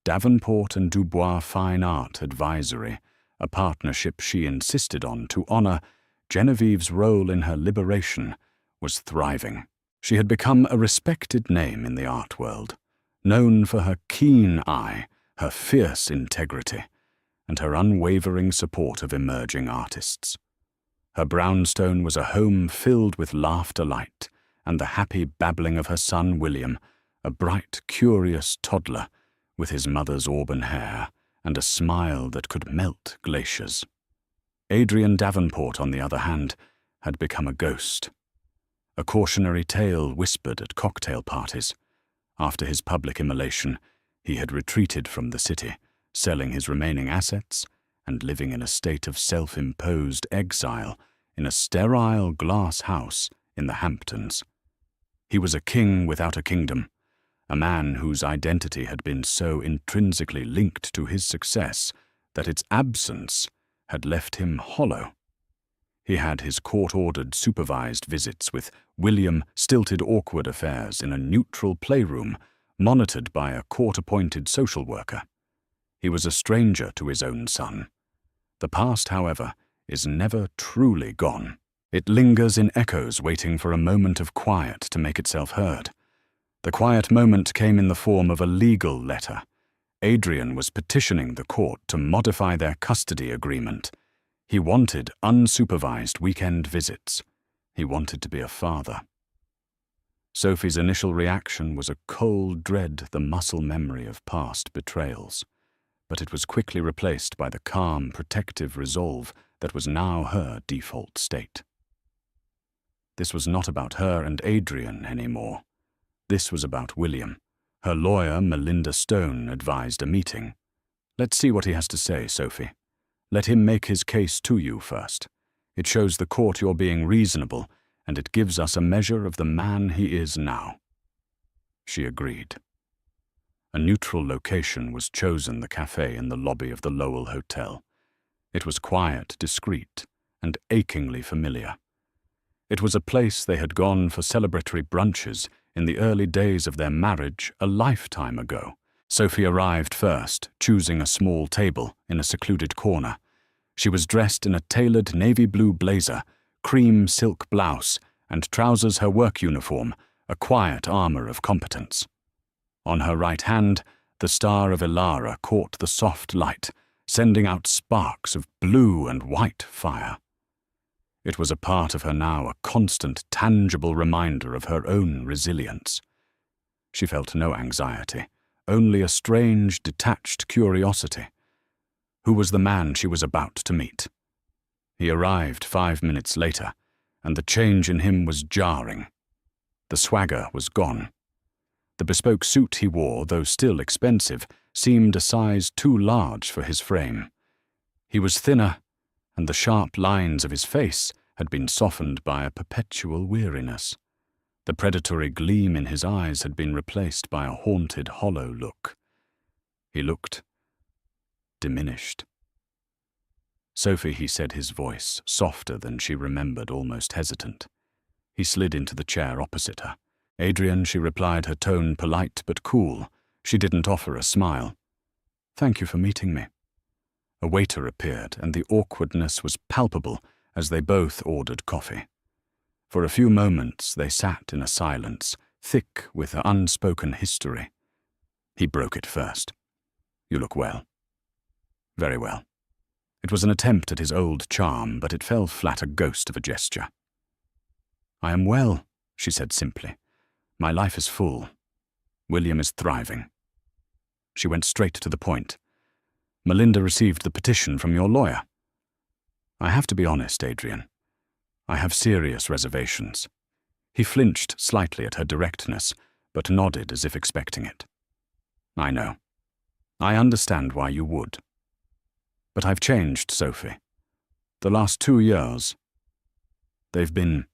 Davenport and Dubois Fine Art Advisory, a partnership she insisted on to honor Genevieve's role in her liberation, was thriving. She had become a respected name in the art world, known for her keen eye, her fierce integrity, and her unwavering support of emerging artists. Her brownstone was a home filled with laughter light and the happy babbling of her son William, a bright, curious toddler with his mother's auburn hair and a smile that could melt glaciers. Adrian Davenport, on the other hand, had become a ghost. A cautionary tale whispered at cocktail parties. After his public immolation, he had retreated from the city, selling his remaining assets and living in a state of self-imposed exile in a sterile glass house in the Hamptons. He was a king without a kingdom, a man whose identity had been so intrinsically linked to his success that its absence had left him hollow. He had his court-ordered supervised visits with William, stilted awkward affairs in a neutral playroom monitored by a court-appointed social worker. He was a stranger to his own son. The past, however, is never truly gone. It lingers in echoes waiting for a moment of quiet to make itself heard. The quiet moment came in the form of a legal letter. Adrian was petitioning the court to modify their custody agreement. He wanted unsupervised weekend visits. He wanted to be a father. Sophie's initial reaction was a cold dread, the muscle memory of past betrayals. But it was quickly replaced by the calm, protective resolve that was now her default state. This was not about her and Adrian anymore. This was about William. Her lawyer, Melinda Stone, advised a meeting. "Let's see what he has to say, Sophie. Let him make his case to you first. It shows the court you're being reasonable, and it gives us a measure of the man he is now." She agreed. A neutral location was chosen, the cafe in the lobby of the Lowell Hotel. It was quiet, discreet, and achingly familiar. It was a place they had gone for celebratory brunches in the early days of their marriage a lifetime ago. Sophie arrived first, choosing a small table in a secluded corner. She was dressed in a tailored navy blue blazer, cream silk blouse, and trousers her work uniform, a quiet armor of competence. On her right hand, the star of Ilara caught the soft light, sending out sparks of blue and white fire. It was a part of her now, a constant, tangible reminder of her own resilience. She felt no anxiety, only a strange, detached curiosity. Who was the man she was about to meet? He arrived 5 minutes later, and the change in him was jarring. The swagger was gone. The bespoke suit he wore, though still expensive, seemed a size too large for his frame. He was thinner, and the sharp lines of his face had been softened by a perpetual weariness. The predatory gleam in his eyes had been replaced by a haunted, hollow look. He looked diminished. Sophie, he said, his voice, softer than she remembered, almost hesitant. He slid into the chair opposite her. Adrian, she replied, her tone polite but cool. She didn't offer a smile. Thank you for meeting me. A waiter appeared, and the awkwardness was palpable as they both ordered coffee. For a few moments they sat in a silence, thick with unspoken history. He broke it first. You look well. Very well. It was an attempt at his old charm, but it fell flat, a ghost of a gesture. I am well, she said simply. My life is full. William is thriving. She went straight to the point. Melinda received the petition from your lawyer. I have to be honest, Adrian. I have serious reservations. He flinched slightly at her directness, but nodded as if expecting it. I know. I understand why you would. But I've changed, Sophie. The last 2 years, they've been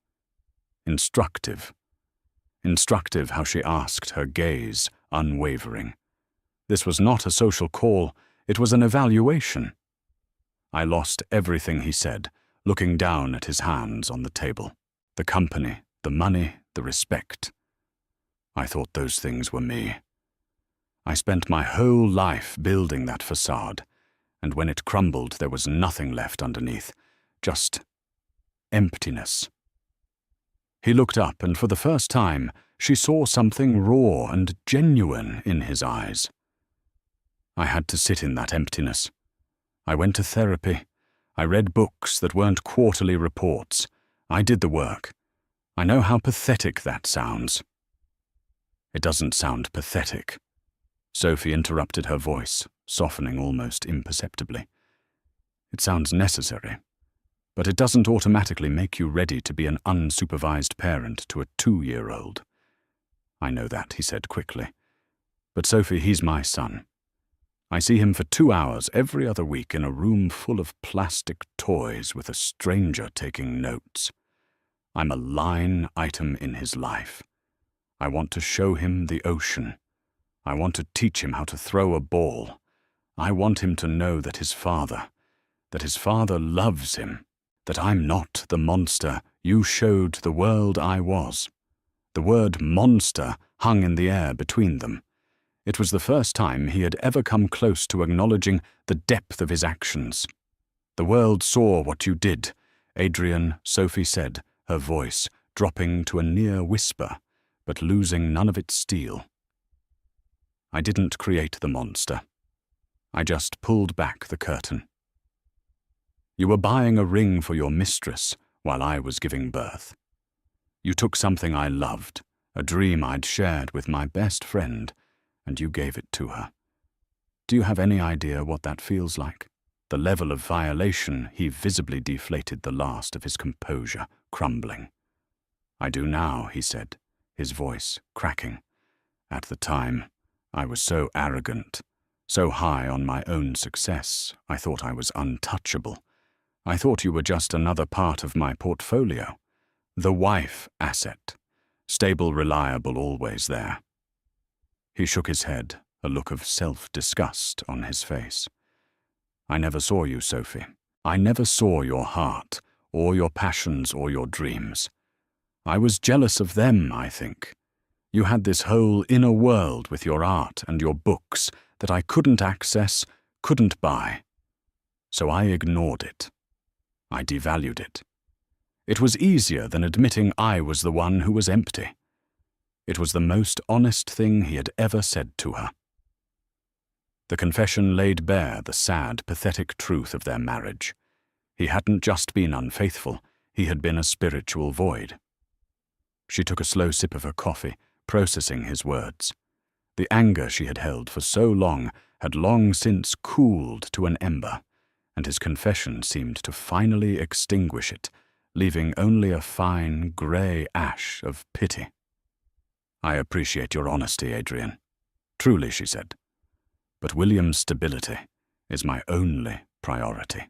instructive. Instructive how she asked, her gaze unwavering. This was not a social call, it was an evaluation. I lost everything he said, looking down at his hands on the table. The company, the money, the respect. I thought those things were me. I spent my whole life building that facade, and when it crumbled there was nothing left underneath, just emptiness. He looked up, and for the first time she saw something raw and genuine in his eyes. I had to sit in that emptiness. I went to therapy. I read books that weren't quarterly reports. I did the work. I know how pathetic that sounds. It doesn't sound pathetic. Sophie interrupted, her voice softening almost imperceptibly. It sounds necessary, but it doesn't automatically make you ready to be an unsupervised parent to a 2-year-old. I know that, he said quickly. But Sophie, he's my son. I see him for 2 hours every other week in a room full of plastic toys with a stranger taking notes. I'm a line item in his life. I want to show him the ocean. I want to teach him how to throw a ball. I want him to know that his father loves him, that I'm not the monster you showed the world I was. The word monster hung in the air between them. It was the first time he had ever come close to acknowledging the depth of his actions. The world saw what you did, Adrian, Sophie said, her voice dropping to a near whisper, but losing none of its steel. I didn't create the monster. I just pulled back the curtain. You were buying a ring for your mistress while I was giving birth. You took something I loved, a dream I'd shared with my best friend, and you gave it to her. Do you have any idea what that feels like? The level of violation. He visibly deflated, the last of his composure crumbling. I do now, he said, his voice cracking. At the time, I was so arrogant, so high on my own success, I thought I was untouchable. I thought you were just another part of my portfolio. The wife asset. Stable, reliable, always there. He shook his head, a look of self-disgust on his face. I never saw you, Sophie. I never saw your heart, or your passions, or your dreams. I was jealous of them, I think. You had this whole inner world with your art and your books that I couldn't access, couldn't buy. So I ignored it. I devalued it. It was easier than admitting I was the one who was empty. It was the most honest thing he had ever said to her. The confession laid bare the sad, pathetic truth of their marriage. He hadn't just been unfaithful, he had been a spiritual void. She took a slow sip of her coffee, processing his words. The anger she had held for so long had long since cooled to an ember, and his confession seemed to finally extinguish it, leaving only a fine, grey ash of pity. "I appreciate your honesty, Adrian. Truly," she said. "But William's stability is my only priority.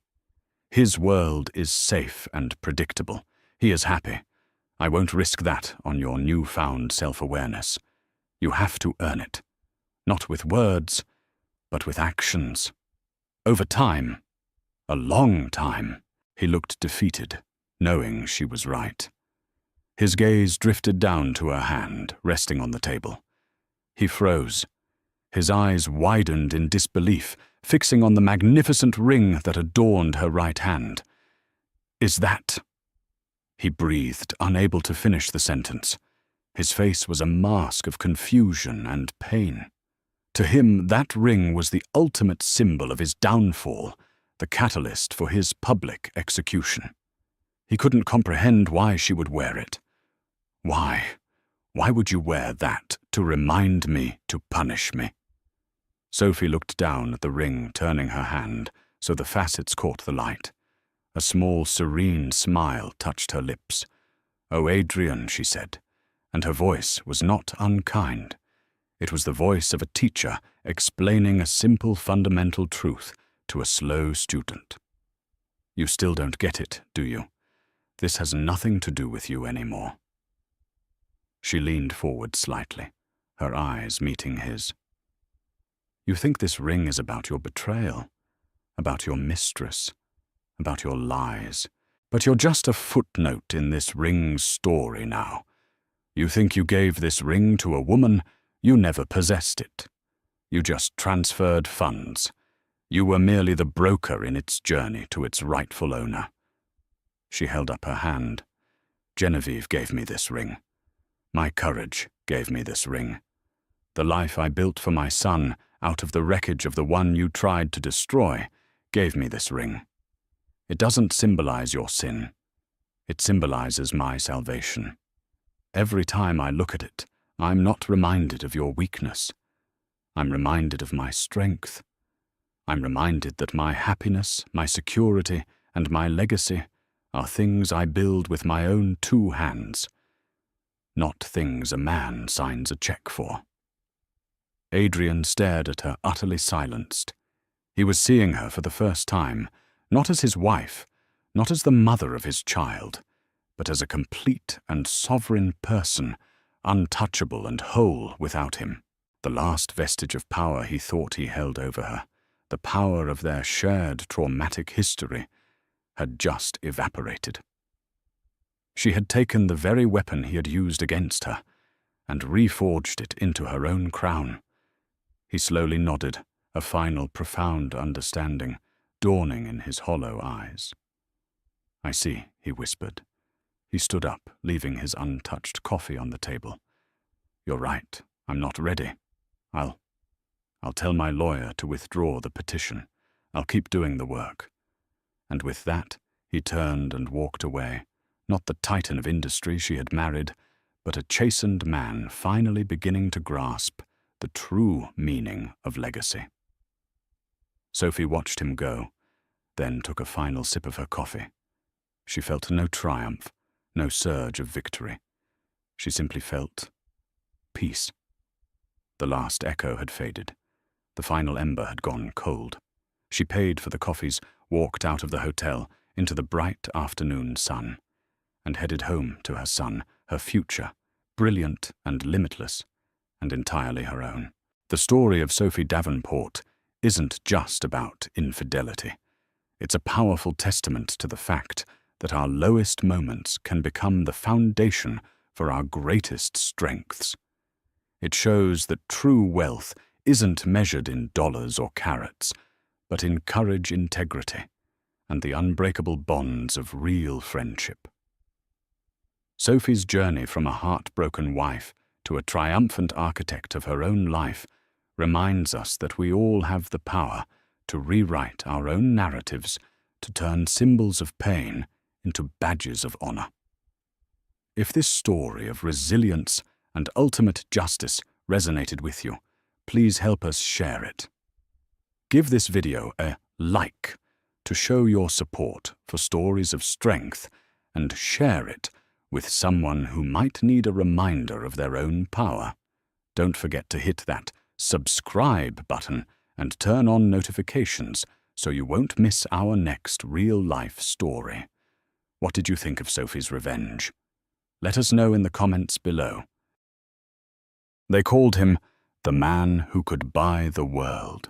His world is safe and predictable. He is happy. I won't risk that on your newfound self-awareness. You have to earn it. Not with words, but with actions. Over time, a long time." He looked defeated, knowing she was right. His gaze drifted down to her hand, resting on the table. He froze. His eyes widened in disbelief, fixing on the magnificent ring that adorned her right hand. "Is that—" He breathed, unable to finish the sentence. His face was a mask of confusion and pain. To him, that ring was the ultimate symbol of his downfall, the catalyst for his public execution. He couldn't comprehend why she would wear it. Why? Why would you wear that to remind me, to punish me? Sophie looked down at the ring, turning her hand so the facets caught the light. A small, serene smile touched her lips. "Oh, Adrian," she said, and her voice was not unkind. It was the voice of a teacher explaining a simple fundamental truth to a slow student. "You still don't get it, do you? This has nothing to do with you anymore." She leaned forward slightly, her eyes meeting his. "You think this ring is about your betrayal, about your mistress, about your lies, but you're just a footnote in this ring's story now. You think you gave this ring to a woman, you never possessed it. You just transferred funds. You were merely the broker in its journey to its rightful owner." She held up her hand. "Genevieve gave me this ring. My courage gave me this ring. The life I built for my son out of the wreckage of the one you tried to destroy gave me this ring. It doesn't symbolize your sin. It symbolizes my salvation. Every time I look at it, I'm not reminded of your weakness. I'm reminded of my strength. I'm reminded that my happiness, my security, and my legacy are things I build with my own 2 hands, not things a man signs a check for." Adrian stared at her, utterly silenced. He was seeing her for the first time, not as his wife, not as the mother of his child, but as a complete and sovereign person, untouchable and whole without him. The last vestige of power he thought he held over her, the power of their shared traumatic history, had just evaporated. She had taken the very weapon he had used against her and reforged it into her own crown. He slowly nodded, a final profound understanding dawning in his hollow eyes. "I see," he whispered. He stood up, leaving his untouched coffee on the table. "You're right. I'm not ready. I'll tell my lawyer to withdraw the petition. I'll keep doing the work." And with that, he turned and walked away, not the titan of industry she had married, but a chastened man finally beginning to grasp the true meaning of legacy. Sophie watched him go, then took a final sip of her coffee. She felt no triumph, no surge of victory. She simply felt peace. The last echo had faded. The final ember had gone cold. She paid for the coffees, walked out of the hotel into the bright afternoon sun, and headed home to her son, her future, brilliant and limitless, and entirely her own. The story of Sophie Davenport isn't just about infidelity. It's a powerful testament to the fact that our lowest moments can become the foundation for our greatest strengths. It shows that true wealth isn't measured in dollars or carats, but in courage, integrity, and the unbreakable bonds of real friendship. Sophie's journey from a heartbroken wife to a triumphant architect of her own life reminds us that we all have the power to rewrite our own narratives, to turn symbols of pain into badges of honor. If this story of resilience and ultimate justice resonated with you, please help us share it. Give this video a like to show your support for stories of strength, and share it with someone who might need a reminder of their own power. Don't forget to hit that subscribe button and turn on notifications so you won't miss our next real-life story. What did you think of Sophie's revenge? Let us know in the comments below. They called him the man who could buy the world.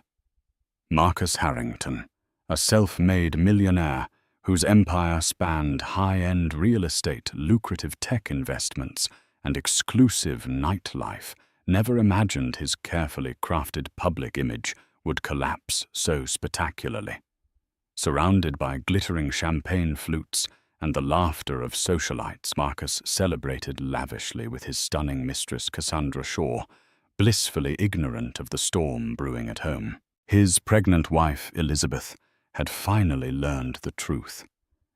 Marcus Harrington, a self-made millionaire whose empire spanned high-end real estate, lucrative tech investments, and exclusive nightlife, never imagined his carefully crafted public image would collapse so spectacularly. Surrounded by glittering champagne flutes and the laughter of socialites, Marcus celebrated lavishly with his stunning mistress Cassandra Shaw, blissfully ignorant of the storm brewing at home. His pregnant wife, Elizabeth, had finally learned the truth,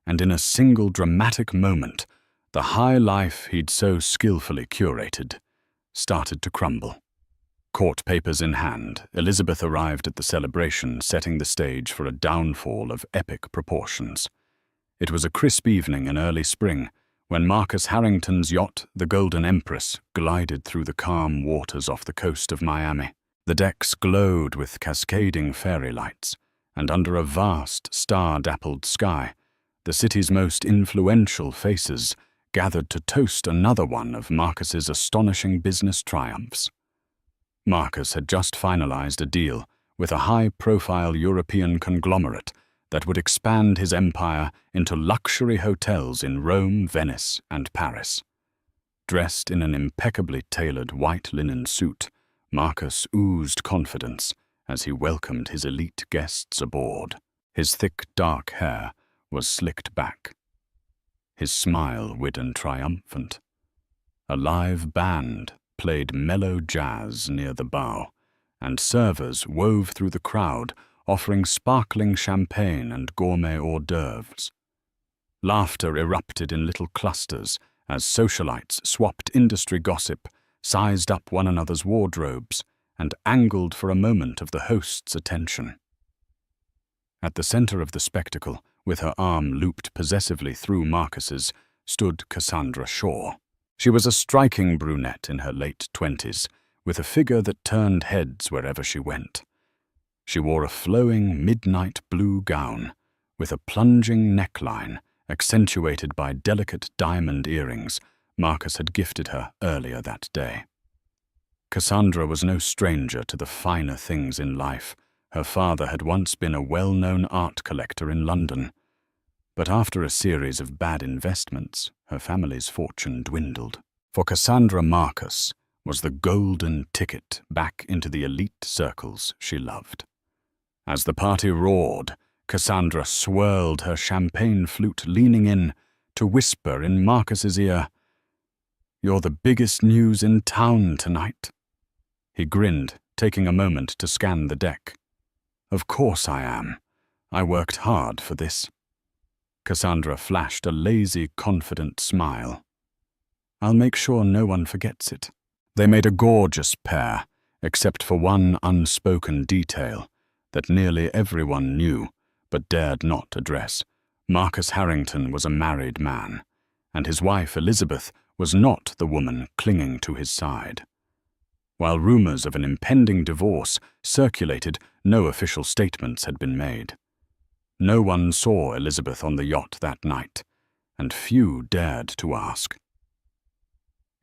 and in a single dramatic moment, the high life he'd so skillfully curated started to crumble. Court papers in hand, Elizabeth arrived at the celebration, setting the stage for a downfall of epic proportions. It was a crisp evening in early spring when Marcus Harrington's yacht, the Golden Empress, glided through the calm waters off the coast of Miami. The decks glowed with cascading fairy lights, and under a vast, star-dappled sky, the city's most influential faces gathered to toast another one of Marcus's astonishing business triumphs. Marcus had just finalized a deal with a high-profile European conglomerate that would expand his empire into luxury hotels in Rome, Venice, and Paris. Dressed in an impeccably tailored white linen suit, Marcus oozed confidence as he welcomed his elite guests aboard. His thick, dark hair was slicked back, his smile wide and triumphant. A live band played mellow jazz near the bow, and servers wove through the crowd, offering sparkling champagne and gourmet hors d'oeuvres. Laughter erupted in little clusters as socialites swapped industry gossip, sized up one another's wardrobes, and angled for a moment of the host's attention. At the center of the spectacle, with her arm looped possessively through Marcus's, stood Cassandra Shaw. She was a striking brunette in her late 20s, with a figure that turned heads wherever she went. She wore a flowing midnight blue gown, with a plunging neckline accentuated by delicate diamond earrings Marcus had gifted her earlier that day. Cassandra was no stranger to the finer things in life. Her father had once been a well-known art collector in London, but after a series of bad investments, her family's fortune dwindled. For Cassandra, Marcus was the golden ticket back into the elite circles she loved. As the party roared, Cassandra swirled her champagne flute, leaning in to whisper in Marcus's ear, "You're the biggest news in town tonight." He grinned, taking a moment to scan the deck. "Of course I am. I worked hard for this." Cassandra flashed a lazy, confident smile. "I'll make sure no one forgets it." They made a gorgeous pair, except for one unspoken detail that nearly everyone knew but dared not address. Marcus Harrington was a married man, and his wife Elizabeth was not the woman clinging to his side. While rumors of an impending divorce circulated, no official statements had been made. No one saw Elizabeth on the yacht that night, and few dared to ask.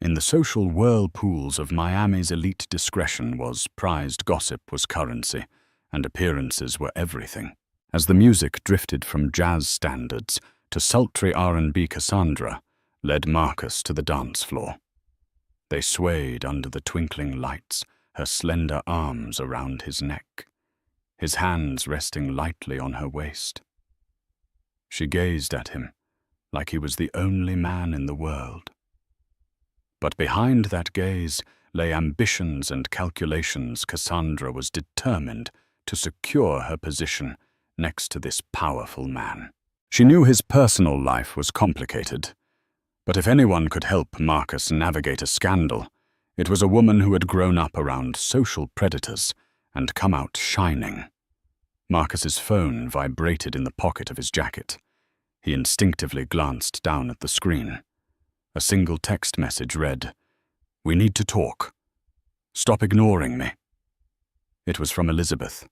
In the social whirlpools of Miami's elite, discretion was prized, gossip was currency, and appearances were everything. As the music drifted from jazz standards to sultry R&B, Cassandra led Marcus to the dance floor. They swayed under the twinkling lights, her slender arms around his neck, his hands resting lightly on her waist. She gazed at him like he was the only man in the world. But behind that gaze lay ambitions and calculations. Cassandra was determined to secure her position next to this powerful man. She knew his personal life was complicated, but if anyone could help Marcus navigate a scandal, it was a woman who had grown up around social predators and come out shining. Marcus's phone vibrated in the pocket of his jacket. He instinctively glanced down at the screen. A single text message read, "We need to talk. Stop ignoring me." It was from Elizabeth.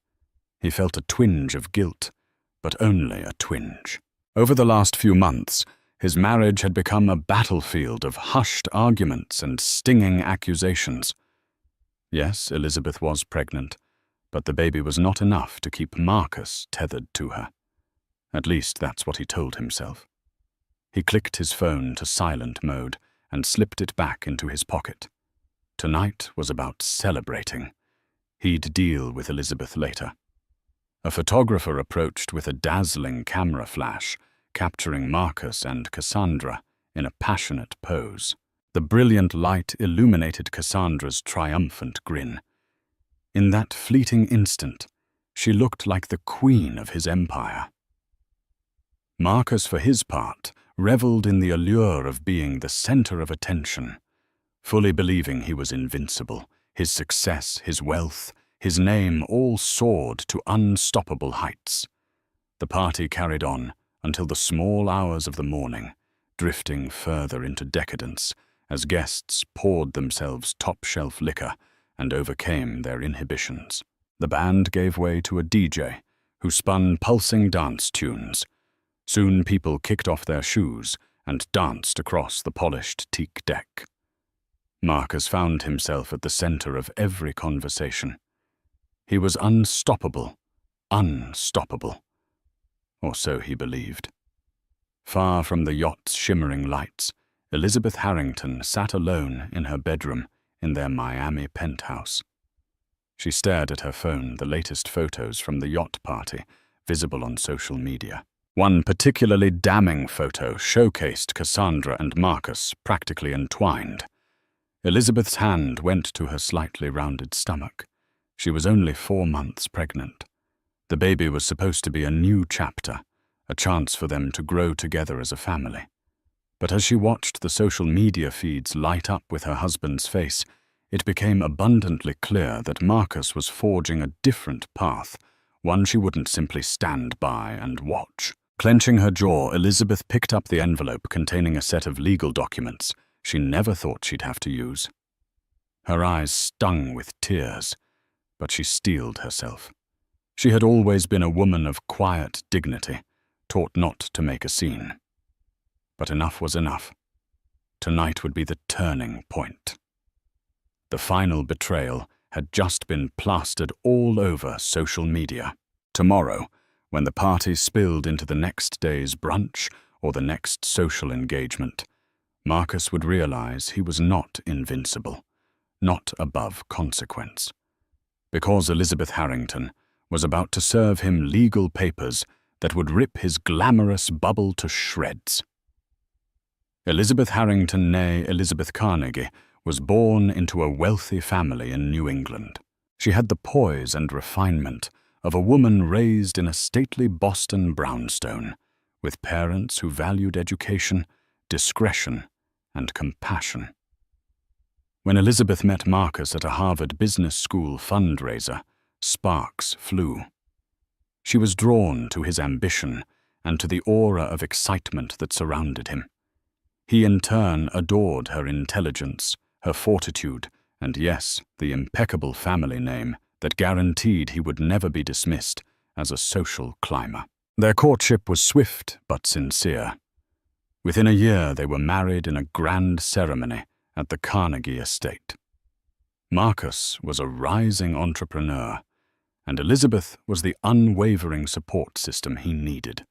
He felt a twinge of guilt, but only a twinge. Over the last few months, his marriage had become a battlefield of hushed arguments and stinging accusations. Yes, Elizabeth was pregnant, but the baby was not enough to keep Marcus tethered to her. At least that's what he told himself. He clicked his phone to silent mode and slipped it back into his pocket. Tonight was about celebrating. He'd deal with Elizabeth later. A photographer approached with a dazzling camera flash, capturing Marcus and Cassandra in a passionate pose. The brilliant light illuminated Cassandra's triumphant grin. In that fleeting instant, she looked like the queen of his empire. Marcus, for his part, reveled in the allure of being the center of attention, fully believing he was invincible. His success, his wealth, his name all soared to unstoppable heights. The party carried on until the small hours of the morning, drifting further into decadence as guests poured themselves top-shelf liquor and overcame their inhibitions. The band gave way to a DJ who spun pulsing dance tunes. Soon people kicked off their shoes and danced across the polished teak deck. Marcus found himself at the center of every conversation. He was unstoppable, unstoppable. Or so he believed. Far from the yacht's shimmering lights, Elizabeth Harrington sat alone in her bedroom in their Miami penthouse. She stared at her phone, the latest photos from the yacht party, visible on social media. One particularly damning photo showcased Cassandra and Marcus practically entwined. Elizabeth's hand went to her slightly rounded stomach. She was only 4 months pregnant. The baby was supposed to be a new chapter, a chance for them to grow together as a family. But as she watched the social media feeds light up with her husband's face, it became abundantly clear that Marcus was forging a different path, one she wouldn't simply stand by and watch. Clenching her jaw, Elizabeth picked up the envelope containing a set of legal documents she never thought she'd have to use. Her eyes stung with tears, but she steeled herself. She had always been a woman of quiet dignity, taught not to make a scene. But enough was enough. Tonight would be the turning point. The final betrayal had just been plastered all over social media. Tomorrow, when the party spilled into the next day's brunch or the next social engagement, Marcus would realize he was not invincible, not above consequence. Because Elizabeth Harrington was about to serve him legal papers that would rip his glamorous bubble to shreds. Elizabeth Harrington, née Elizabeth Carnegie, was born into a wealthy family in New England. She had the poise and refinement of a woman raised in a stately Boston brownstone, with parents who valued education, discretion, and compassion. When Elizabeth met Marcus at a Harvard Business School fundraiser, sparks flew. She was drawn to his ambition and to the aura of excitement that surrounded him. He in turn adored her intelligence, her fortitude, and yes, the impeccable family name that guaranteed he would never be dismissed as a social climber. Their courtship was swift but sincere. Within a year they were married in a grand ceremony at the Carnegie estate. Marcus was a rising entrepreneur, and Elizabeth was the unwavering support system he needed.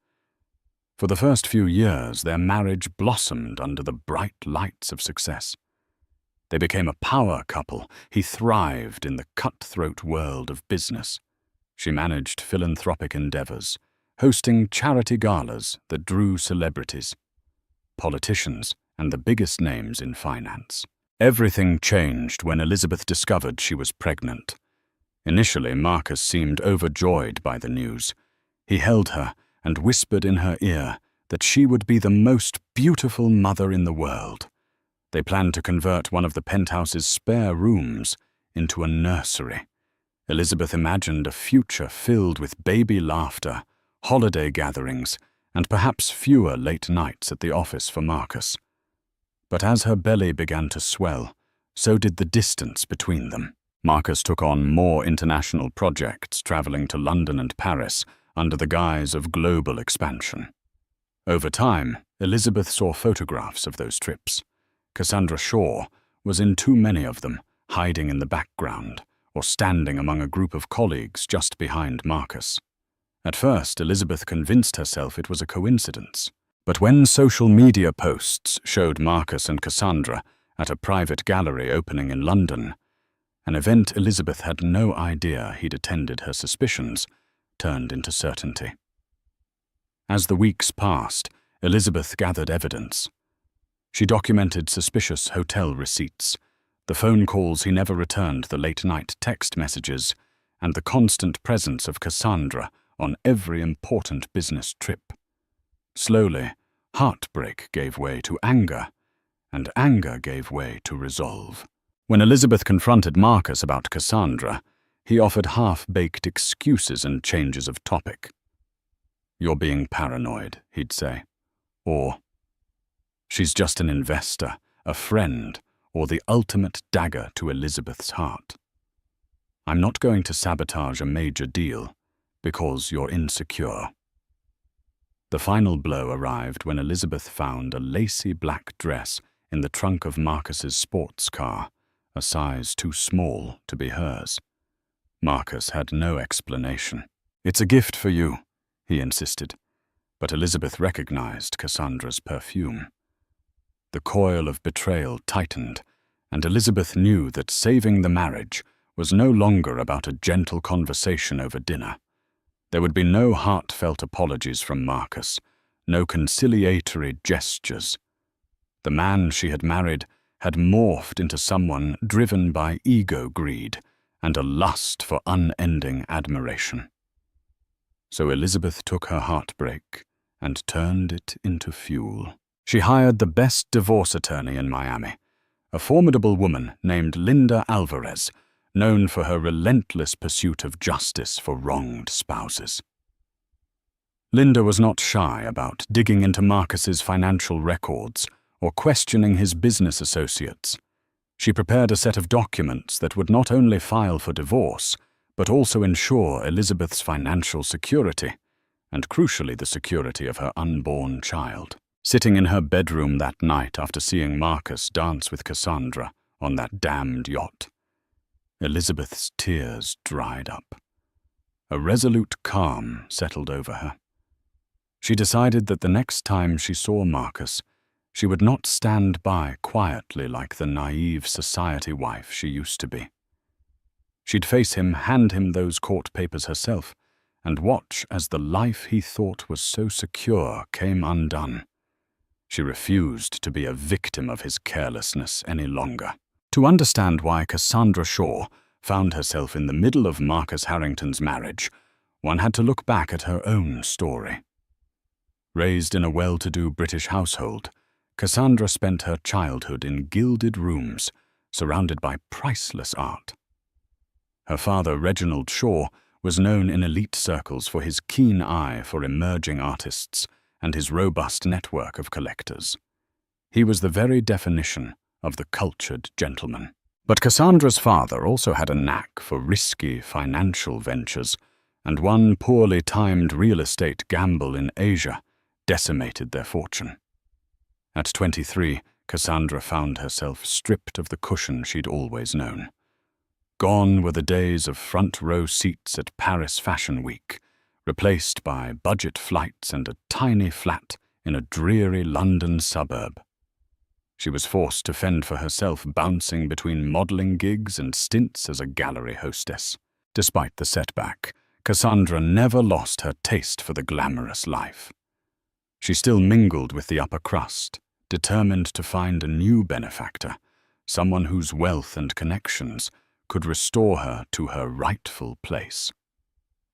For the first few years, their marriage blossomed under the bright lights of success. They became a power couple. He thrived in the cutthroat world of business. She managed philanthropic endeavors, hosting charity galas that drew celebrities, politicians, and the biggest names in finance. Everything changed when Elizabeth discovered she was pregnant. Initially, Marcus seemed overjoyed by the news. He held her and whispered in her ear that she would be the most beautiful mother in the world. They planned to convert one of the penthouse's spare rooms into a nursery. Elizabeth imagined a future filled with baby laughter, holiday gatherings, and perhaps fewer late nights at the office for Marcus. But as her belly began to swell, so did the distance between them. Marcus took on more international projects, traveling to London and Paris under the guise of global expansion. Over time, Elizabeth saw photographs of those trips. Cassandra Shaw was in too many of them, hiding in the background or standing among a group of colleagues just behind Marcus. At first, Elizabeth convinced herself it was a coincidence. But when social media posts showed Marcus and Cassandra at a private gallery opening in London, an event Elizabeth had no idea he'd attended, her suspicions turned into certainty. As the weeks passed, Elizabeth gathered evidence. She documented suspicious hotel receipts, the phone calls he never returned, the late-night text messages, and the constant presence of Cassandra on every important business trip. Slowly, heartbreak gave way to anger, and anger gave way to resolve. When Elizabeth confronted Marcus about Cassandra, he offered half-baked excuses and changes of topic. "You're being paranoid," he'd say. Or, "She's just an investor, a friend, or the ultimate dagger to Elizabeth's heart. I'm not going to sabotage a major deal because you're insecure." The final blow arrived when Elizabeth found a lacy black dress in the trunk of Marcus's sports car, a size too small to be hers. Marcus had no explanation. "It's a gift for you," he insisted, but Elizabeth recognized Cassandra's perfume. The coil of betrayal tightened, and Elizabeth knew that saving the marriage was no longer about a gentle conversation over dinner. There would be no heartfelt apologies from Marcus, no conciliatory gestures. The man she had married had morphed into someone driven by ego greed and a lust for unending admiration. So Elizabeth took her heartbreak and turned it into fuel. She hired the best divorce attorney in Miami, a formidable woman named Linda Alvarez, known for her relentless pursuit of justice for wronged spouses. Linda was not shy about digging into Marcus's financial records or questioning his business associates. She prepared a set of documents that would not only file for divorce, but also ensure Elizabeth's financial security, and crucially the security of her unborn child. Sitting in her bedroom that night after seeing Marcus dance with Cassandra on that damned yacht, Elizabeth's tears dried up. A resolute calm settled over her. She decided that the next time she saw Marcus, she would not stand by quietly like the naive society wife she used to be. She'd face him, hand him those court papers herself, and watch as the life he thought was so secure came undone. She refused to be a victim of his carelessness any longer. To understand why Cassandra Shaw found herself in the middle of Marcus Harrington's marriage, one had to look back at her own story. Raised in a well-to-do British household, Cassandra spent her childhood in gilded rooms, surrounded by priceless art. Her father, Reginald Shaw, was known in elite circles for his keen eye for emerging artists and his robust network of collectors. He was the very definition of the cultured gentleman. But Cassandra's father also had a knack for risky financial ventures, and one poorly timed real estate gamble in Asia decimated their fortune. At 23, Cassandra found herself stripped of the cushion she'd always known. Gone were the days of front-row seats at Paris Fashion Week, replaced by budget flights and a tiny flat in a dreary London suburb. She was forced to fend for herself, bouncing between modeling gigs and stints as a gallery hostess. Despite the setback, Cassandra never lost her taste for the glamorous life. She still mingled with the upper crust, determined to find a new benefactor, someone whose wealth and connections could restore her to her rightful place.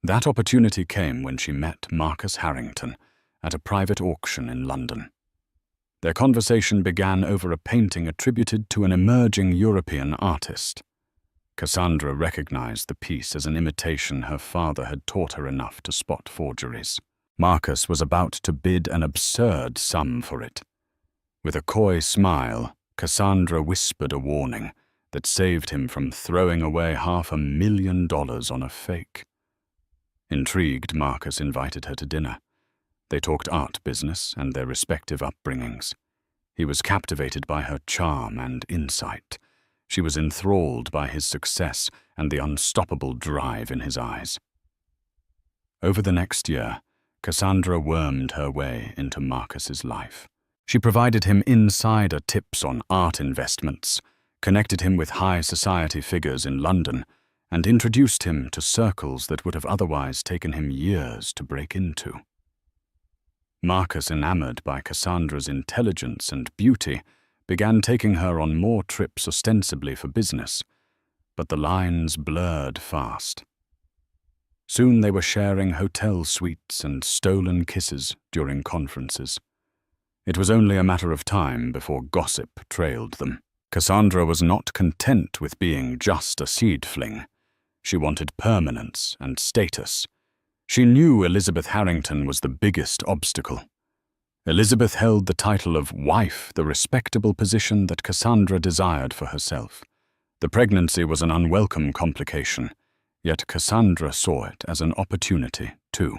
That opportunity came when she met Marcus Harrington at a private auction in London. Their conversation began over a painting attributed to an emerging European artist. Cassandra recognized the piece as an imitation her father had taught her enough to spot forgeries. Marcus was about to bid an absurd sum for it. With a coy smile, Cassandra whispered a warning that saved him from throwing away $500,000 on a fake. Intrigued, Marcus invited her to dinner. They talked art business and their respective upbringings. He was captivated by her charm and insight. She was enthralled by his success and the unstoppable drive in his eyes. Over the next year, Cassandra wormed her way into Marcus's life. She provided him insider tips on art investments, connected him with high society figures in London, and introduced him to circles that would have otherwise taken him years to break into. Marcus, enamored by Cassandra's intelligence and beauty, began taking her on more trips ostensibly for business, but the lines blurred fast. Soon they were sharing hotel suites and stolen kisses during conferences. It was only a matter of time before gossip trailed them. Cassandra was not content with being just a seed fling. She wanted permanence and status. She knew Elizabeth Harrington was the biggest obstacle. Elizabeth held the title of wife, the respectable position that Cassandra desired for herself. The pregnancy was an unwelcome complication, yet Cassandra saw it as an opportunity, too.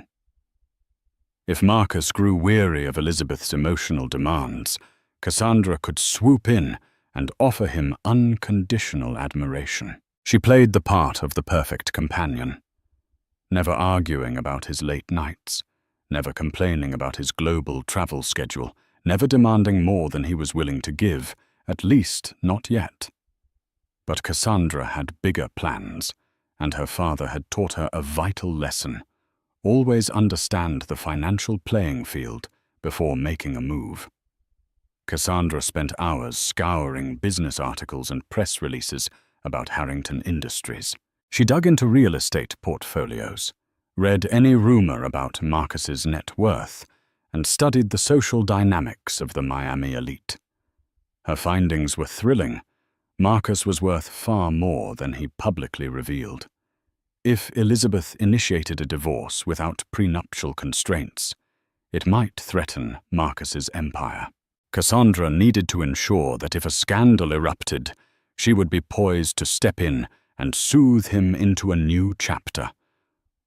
If Marcus grew weary of Elizabeth's emotional demands, Cassandra could swoop in and offer him unconditional admiration. She played the part of the perfect companion, never arguing about his late nights, never complaining about his global travel schedule, never demanding more than he was willing to give, at least not yet. But Cassandra had bigger plans, and her father had taught her a vital lesson: always understand the financial playing field before making a move. Cassandra spent hours scouring business articles and press releases about Harrington Industries. She dug into real estate portfolios, read any rumor about Marcus's net worth, and studied the social dynamics of the Miami elite. Her findings were thrilling. Marcus was worth far more than he publicly revealed. If Elizabeth initiated a divorce without prenuptial constraints, it might threaten Marcus's empire. Cassandra needed to ensure that if a scandal erupted, she would be poised to step in and soothe him into a new chapter,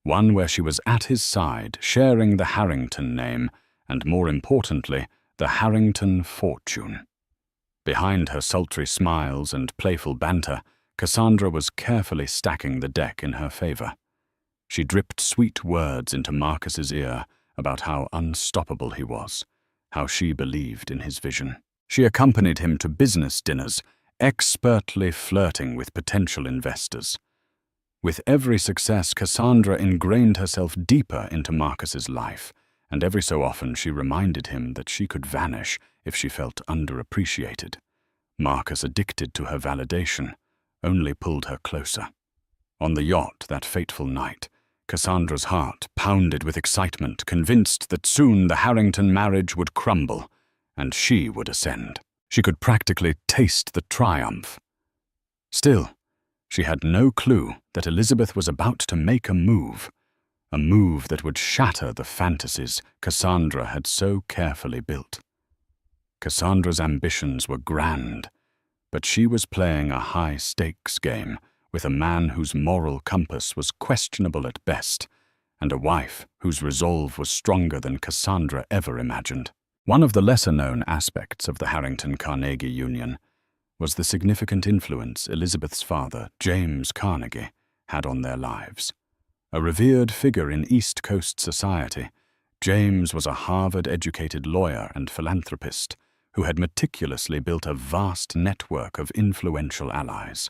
one where she was at his side, sharing the Harrington name and, more importantly, the Harrington fortune. Behind her sultry smiles and playful banter, Cassandra was carefully stacking the deck in her favor. She dripped sweet words into Marcus's ear about how unstoppable he was, how she believed in his vision. She accompanied him to business dinners, expertly flirting with potential investors. With every success, Cassandra ingrained herself deeper into Marcus's life, and every so often she reminded him that she could vanish if she felt underappreciated. Marcus, addicted to her validation, only pulled her closer. On the yacht that fateful night, Cassandra's heart pounded with excitement, convinced that soon the Harrington marriage would crumble and she would ascend. She could practically taste the triumph. Still, she had no clue that Elizabeth was about to make a move that would shatter the fantasies Cassandra had so carefully built. Cassandra's ambitions were grand, but she was playing a high-stakes game with a man whose moral compass was questionable at best, and a wife whose resolve was stronger than Cassandra ever imagined. One of the lesser-known aspects of the Harrington-Carnegie Union was the significant influence Elizabeth's father, James Carnegie, had on their lives. A revered figure in East Coast society, James was a Harvard-educated lawyer and philanthropist who had meticulously built a vast network of influential allies.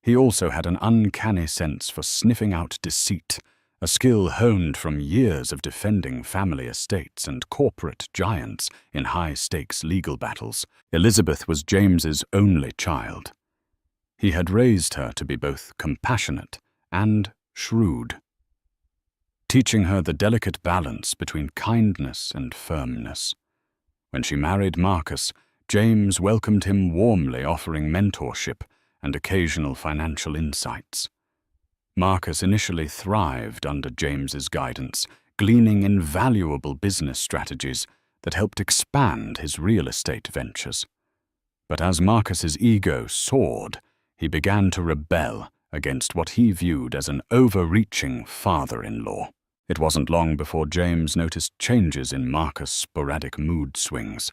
He also had an uncanny sense for sniffing out deceit a skill honed from years of defending family estates and corporate giants in high-stakes legal battles. Elizabeth was James's only child. He had raised her to be both compassionate and shrewd, teaching her the delicate balance between kindness and firmness. When she married Marcus, James welcomed him warmly, offering mentorship and occasional financial insights. Marcus initially thrived under James's guidance, gleaning invaluable business strategies that helped expand his real estate ventures. But as Marcus's ego soared, he began to rebel against what he viewed as an overreaching father-in-law. It wasn't long before James noticed changes in Marcus' sporadic mood swings,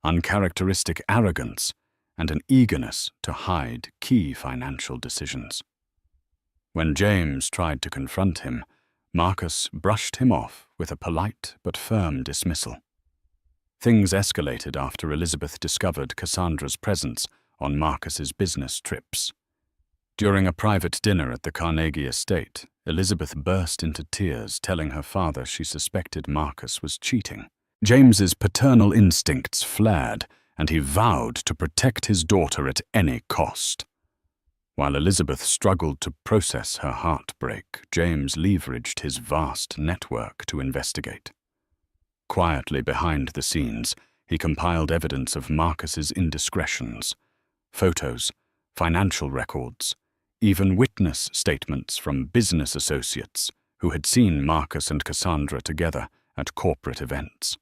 uncharacteristic arrogance, and an eagerness to hide key financial decisions. When James tried to confront him, Marcus brushed him off with a polite but firm dismissal. Things escalated after Elizabeth discovered Cassandra's presence on Marcus's business trips. During a private dinner at the Carnegie estate, Elizabeth burst into tears, telling her father she suspected Marcus was cheating. James's paternal instincts flared, and he vowed to protect his daughter at any cost. While Elizabeth struggled to process her heartbreak, James leveraged his vast network to investigate. Quietly behind the scenes, he compiled evidence of Marcus's indiscretions, photos, financial records, even witness statements from business associates who had seen Marcus and Cassandra together at corporate events.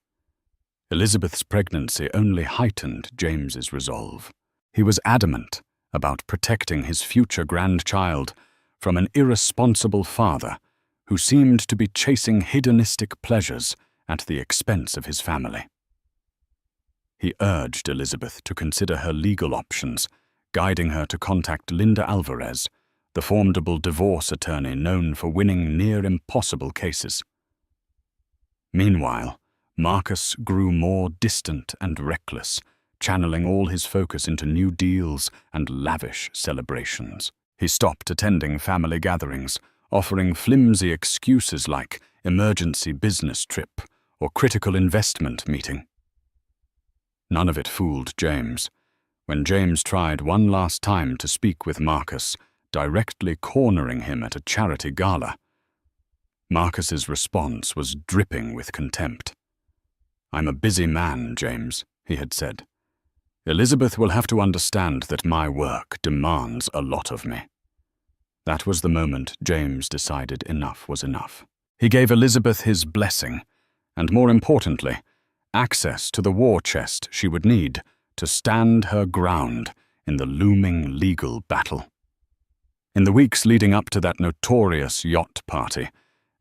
Elizabeth's pregnancy only heightened James's resolve. He was adamant about protecting his future grandchild from an irresponsible father who seemed to be chasing hedonistic pleasures at the expense of his family. He urged Elizabeth to consider her legal options, guiding her to contact Linda Alvarez, the formidable divorce attorney known for winning near-impossible cases. Meanwhile, Marcus grew more distant and reckless, channeling all his focus into new deals and lavish celebrations. He stopped attending family gatherings, offering flimsy excuses like emergency business trip or critical investment meeting. None of it fooled James. When James tried one last time to speak with Marcus, directly cornering him at a charity gala, Marcus's response was dripping with contempt. "I'm a busy man, James," he had said. "Elizabeth will have to understand that my work demands a lot of me." That was the moment James decided enough was enough. He gave Elizabeth his blessing, and more importantly, access to the war chest she would need to stand her ground in the looming legal battle. In the weeks leading up to that notorious yacht party,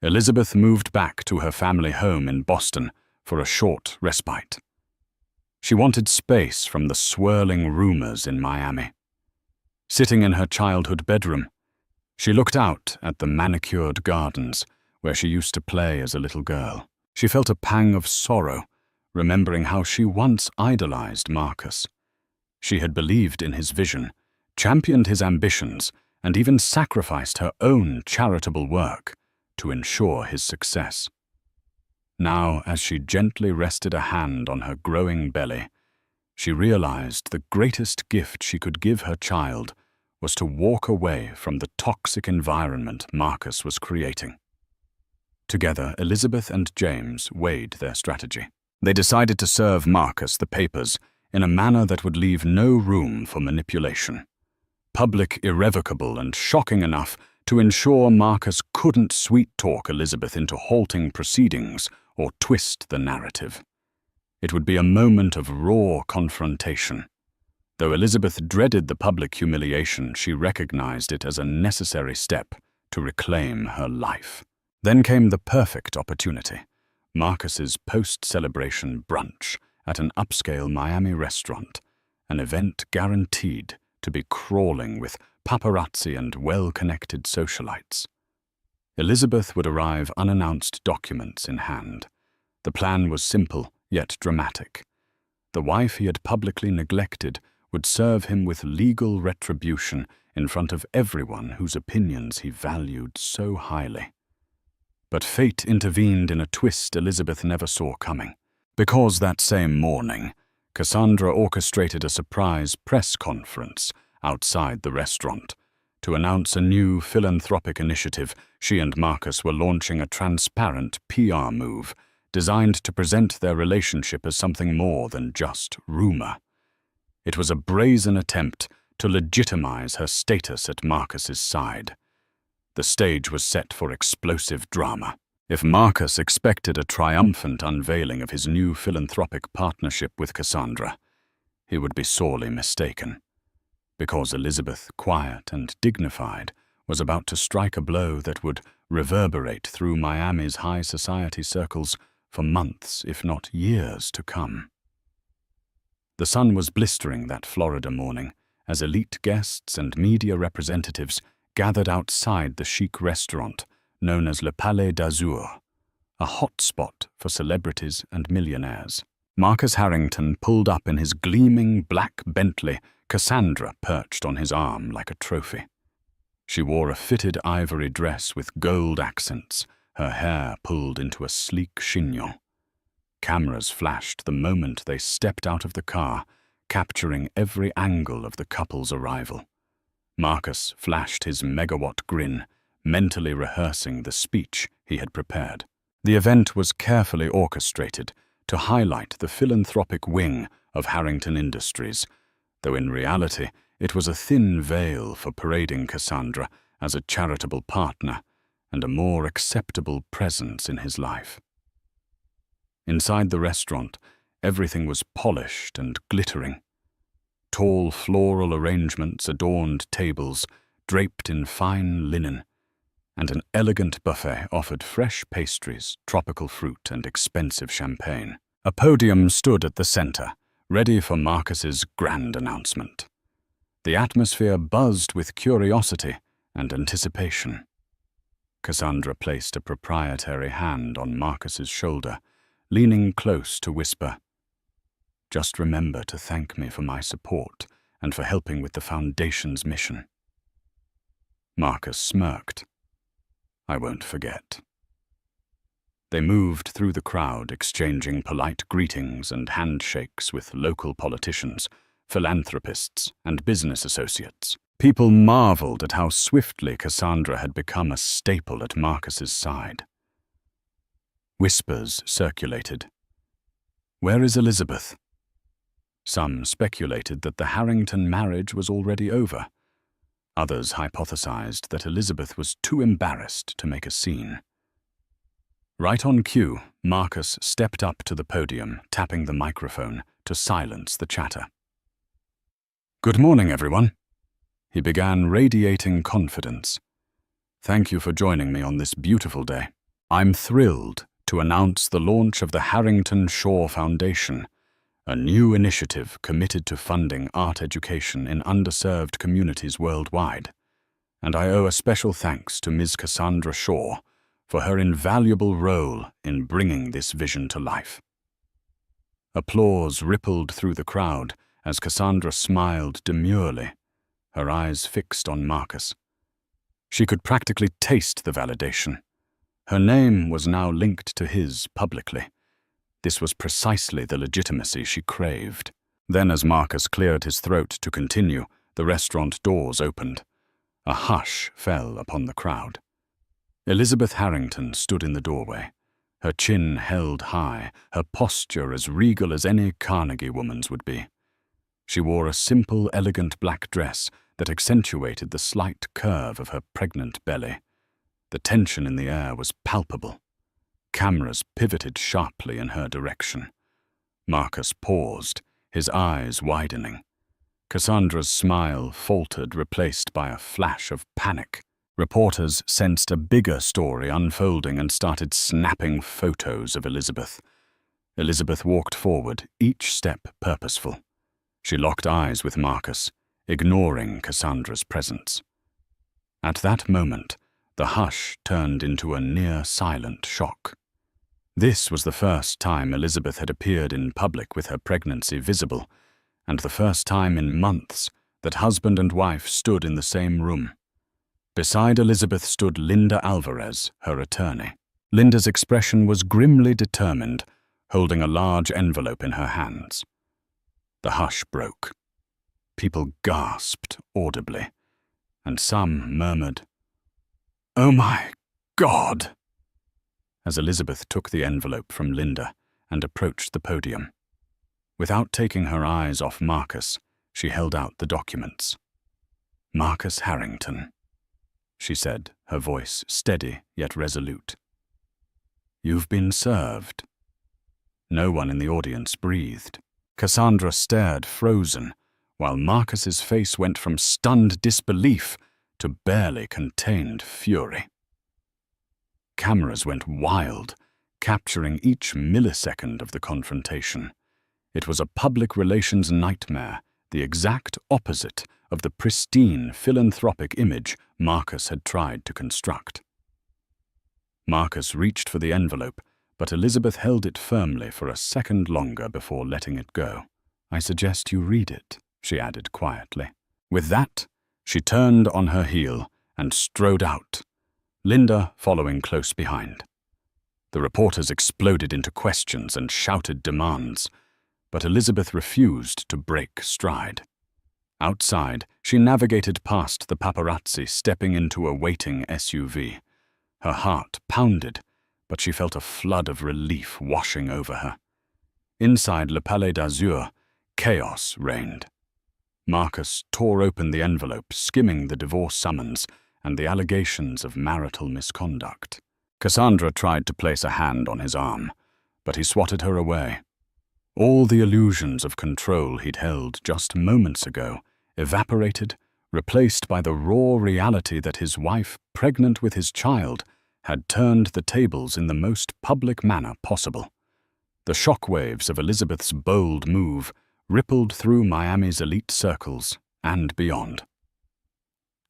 Elizabeth moved back to her family home in Boston for a short respite. She wanted space from the swirling rumors in Miami. Sitting in her childhood bedroom, she looked out at the manicured gardens where she used to play as a little girl. She felt a pang of sorrow, remembering how she once idolized Marcus. She had believed in his vision, championed his ambitions, and even sacrificed her own charitable work to ensure his success. Now, as she gently rested a hand on her growing belly, she realized the greatest gift she could give her child was to walk away from the toxic environment Marcus was creating. Together, Elizabeth and James weighed their strategy. They decided to serve Marcus the papers in a manner that would leave no room for manipulation. Public, irrevocable, and shocking enough to ensure Marcus couldn't sweet-talk Elizabeth into halting proceedings or twist the narrative. It would be a moment of raw confrontation. Though Elizabeth dreaded the public humiliation, she recognized it as a necessary step to reclaim her life. Then came the perfect opportunity: Marcus's post-celebration brunch at an upscale Miami restaurant, an event guaranteed to be crawling with paparazzi and well-connected socialites. Elizabeth would arrive unannounced, documents in hand. The plan was simple, yet dramatic. The wife he had publicly neglected would serve him with legal retribution in front of everyone whose opinions he valued so highly. But fate intervened in a twist Elizabeth never saw coming. Because that same morning, Cassandra orchestrated a surprise press conference outside the restaurant to announce a new philanthropic initiative. She and Marcus were launching a transparent PR move designed to present their relationship as something more than just rumor. It was a brazen attempt to legitimize her status at Marcus's side. The stage was set for explosive drama. If Marcus expected a triumphant unveiling of his new philanthropic partnership with Cassandra, he would be sorely mistaken. Because Elizabeth, quiet and dignified, was about to strike a blow that would reverberate through Miami's high society circles for months, if not years, to come. The sun was blistering that Florida morning as elite guests and media representatives gathered outside the chic restaurant known as Le Palais d'Azur, a hotspot for celebrities and millionaires. Marcus Harrington pulled up in his gleaming black Bentley, Cassandra perched on his arm like a trophy. She wore a fitted ivory dress with gold accents, her hair pulled into a sleek chignon. Cameras flashed the moment they stepped out of the car, capturing every angle of the couple's arrival. Marcus flashed his megawatt grin, mentally rehearsing the speech he had prepared. The event was carefully orchestrated to highlight the philanthropic wing of Harrington Industries, though in reality it was a thin veil for parading Cassandra as a charitable partner and a more acceptable presence in his life. Inside the restaurant, everything was polished and glittering. Tall floral arrangements adorned tables draped in fine linen, and an elegant buffet offered fresh pastries, tropical fruit, and expensive champagne. A podium stood at the center, ready for Marcus's grand announcement. The atmosphere buzzed with curiosity and anticipation. Cassandra placed a proprietary hand on Marcus's shoulder, leaning close to whisper, "Just remember to thank me for my support and for helping with the Foundation's mission." Marcus smirked. "I won't forget." They moved through the crowd, exchanging polite greetings and handshakes with local politicians, philanthropists, and business associates. People marveled at how swiftly Cassandra had become a staple at Marcus's side. Whispers circulated. "Where is Elizabeth?" Some speculated that the Harrington marriage was already over. Others hypothesized that Elizabeth was too embarrassed to make a scene. Right on cue, Marcus stepped up to the podium, tapping the microphone to silence the chatter. "Good morning, everyone." He began, radiating confidence. "Thank you for joining me on this beautiful day. I'm thrilled to announce the launch of the Harrington Shaw Foundation, a new initiative committed to funding art education in underserved communities worldwide. And I owe a special thanks to Ms. Cassandra Shaw for her invaluable role in bringing this vision to life." Applause rippled through the crowd as Cassandra smiled demurely, her eyes fixed on Marcus. She could practically taste the validation. Her name was now linked to his publicly. This was precisely the legitimacy she craved. Then, as Marcus cleared his throat to continue, the restaurant doors opened. A hush fell upon the crowd. Elizabeth Harrington stood in the doorway, her chin held high, her posture as regal as any Carnegie woman's would be. She wore a simple, elegant black dress that accentuated the slight curve of her pregnant belly. The tension in the air was palpable. Cameras pivoted sharply in her direction. Marcus paused, his eyes widening. Cassandra's smile faltered, replaced by a flash of panic. Reporters sensed a bigger story unfolding and started snapping photos of Elizabeth. Elizabeth walked forward, each step purposeful. She locked eyes with Marcus, ignoring Cassandra's presence. At that moment, the hush turned into a near-silent shock. This was the first time Elizabeth had appeared in public with her pregnancy visible, and the first time in months that husband and wife stood in the same room. Beside Elizabeth stood Linda Alvarez, her attorney. Linda's expression was grimly determined, holding a large envelope in her hands. The hush broke. People gasped audibly, and some murmured, "Oh my God!" as Elizabeth took the envelope from Linda and approached the podium. Without taking her eyes off Marcus, she held out the documents. "Marcus Harrington," she said, her voice steady yet resolute. "You've been served." No one in the audience breathed. Cassandra stared frozen, while Marcus's face went from stunned disbelief to barely contained fury. Cameras went wild, capturing each millisecond of the confrontation. It was a public relations nightmare, the exact opposite of the pristine, philanthropic image Marcus had tried to construct. Marcus reached for the envelope, but Elizabeth held it firmly for a second longer before letting it go. "I suggest you read it," she added quietly. With that, she turned on her heel and strode out, Linda following close behind. The reporters exploded into questions and shouted demands, but Elizabeth refused to break stride. Outside, she navigated past the paparazzi, stepping into a waiting SUV. Her heart pounded, but she felt a flood of relief washing over her. Inside Le Palais d'Azur, chaos reigned. Marcus tore open the envelope, skimming the divorce summons and the allegations of marital misconduct. Cassandra tried to place a hand on his arm, but he swatted her away. All the illusions of control he'd held just moments ago evaporated, replaced by the raw reality that his wife, pregnant with his child, had turned the tables in the most public manner possible. The shockwaves of Elizabeth's bold move rippled through Miami's elite circles and beyond.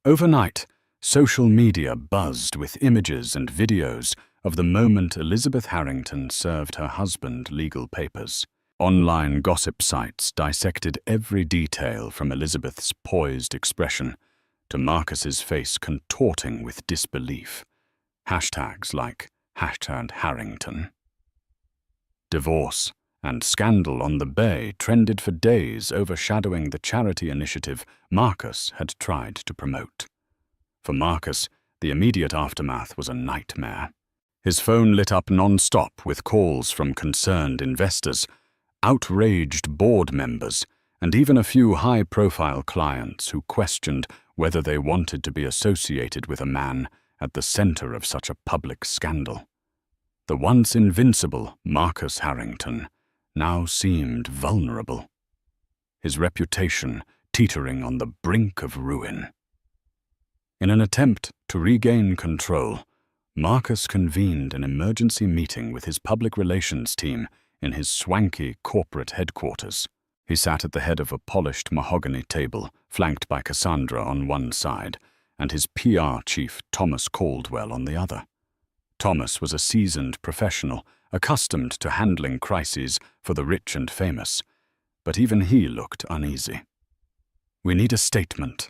Overnight, social media buzzed with images and videos of the moment Elizabeth Harrington served her husband legal papers. Online gossip sites dissected every detail, from Elizabeth's poised expression to Marcus's face contorting with disbelief. Hashtags like #Harrington. Divorce and scandal on the Bay trended for days, overshadowing the charity initiative Marcus had tried to promote. For Marcus, the immediate aftermath was a nightmare. His phone lit up non-stop with calls from concerned investors, outraged board members, and even a few high-profile clients who questioned whether they wanted to be associated with a man at the center of such a public scandal. The once invincible Marcus Harrington now seemed vulnerable, his reputation teetering on the brink of ruin. In an attempt to regain control, Marcus convened an emergency meeting with his public relations team in his swanky corporate headquarters. He sat at the head of a polished mahogany table, flanked by Cassandra on one side, and his PR chief, Thomas Caldwell, on the other. Thomas was a seasoned professional, accustomed to handling crises for the rich and famous, but even he looked uneasy. "We need a statement,"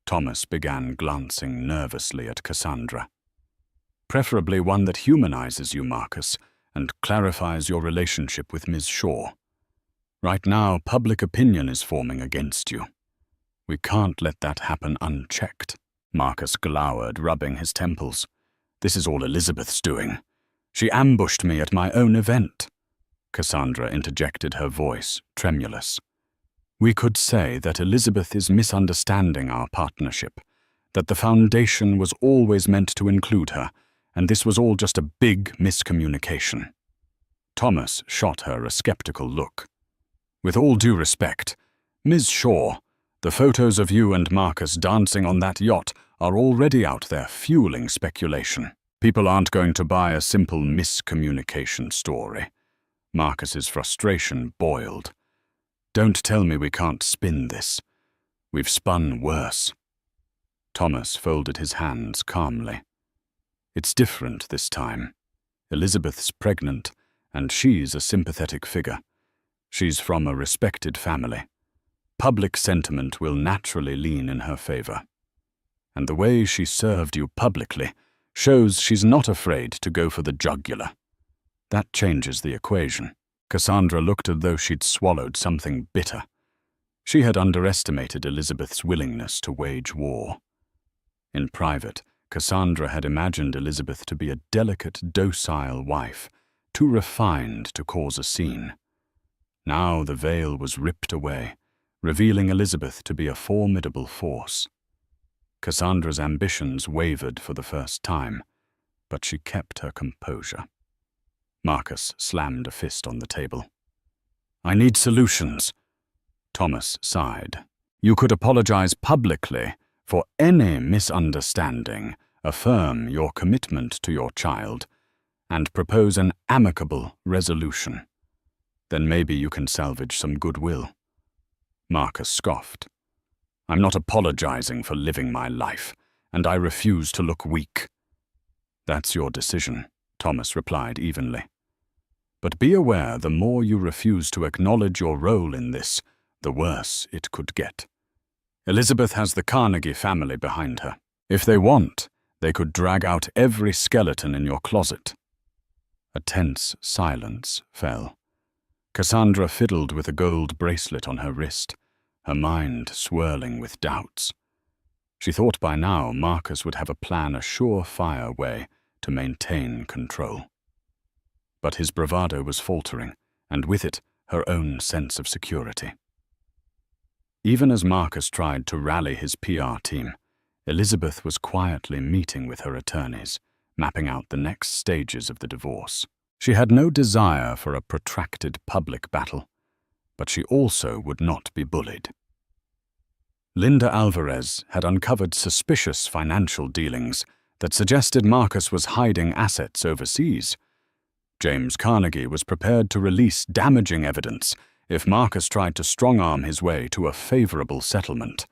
Thomas began, glancing nervously at Cassandra. "Preferably one that humanizes you, Marcus, and clarifies your relationship with Ms. Shaw. Right now, public opinion is forming against you. We can't let that happen unchecked." Marcus glowered, rubbing his temples. "This is all Elizabeth's doing. She ambushed me at my own event." Cassandra interjected, her voice tremulous. "We could say that Elizabeth is misunderstanding our partnership, that the foundation was always meant to include her, and this was all just a big miscommunication." Thomas shot her a skeptical look. "With all due respect, Ms. Shaw, the photos of you and Marcus dancing on that yacht are already out there, fueling speculation. People aren't going to buy a simple miscommunication story." Marcus's frustration boiled. "Don't tell me we can't spin this. We've spun worse." Thomas folded his hands calmly. "It's different this time. Elizabeth's pregnant, and she's a sympathetic figure. She's from a respected family. Public sentiment will naturally lean in her favor. And the way she served you publicly shows she's not afraid to go for the jugular. That changes the equation. Cassandra looked as though she'd swallowed something bitter. She had underestimated Elizabeth's willingness to wage war. In private, Cassandra had imagined Elizabeth to be a delicate, docile wife, too refined to cause a scene. Now the veil was ripped away, revealing Elizabeth to be a formidable force. Cassandra's ambitions wavered for the first time, but she kept her composure. Marcus slammed a fist on the table. "I need solutions." Thomas sighed. "You could apologize publicly for any misunderstanding, affirm your commitment to your child, and propose an amicable resolution. Then maybe you can salvage some goodwill." Marcus scoffed. "I'm not apologizing for living my life, and I refuse to look weak." "That's your decision," Thomas replied evenly. "But be aware the more you refuse to acknowledge your role in this, the worse it could get. Elizabeth has the Carnegie family behind her. If they want, they could drag out every skeleton in your closet." A tense silence fell. Cassandra fiddled with a gold bracelet on her wrist, her mind swirling with doubts. She thought by now Marcus would have a plan, a surefire way to maintain control. But his bravado was faltering, and with it, her own sense of security. Even as Marcus tried to rally his PR team, Elizabeth was quietly meeting with her attorneys, mapping out the next stages of the divorce. She had no desire for a protracted public battle, but she also would not be bullied. Linda Alvarez had uncovered suspicious financial dealings that suggested Marcus was hiding assets overseas. James Carnegie was prepared to release damaging evidence if Marcus tried to strong-arm his way to a favorable settlement.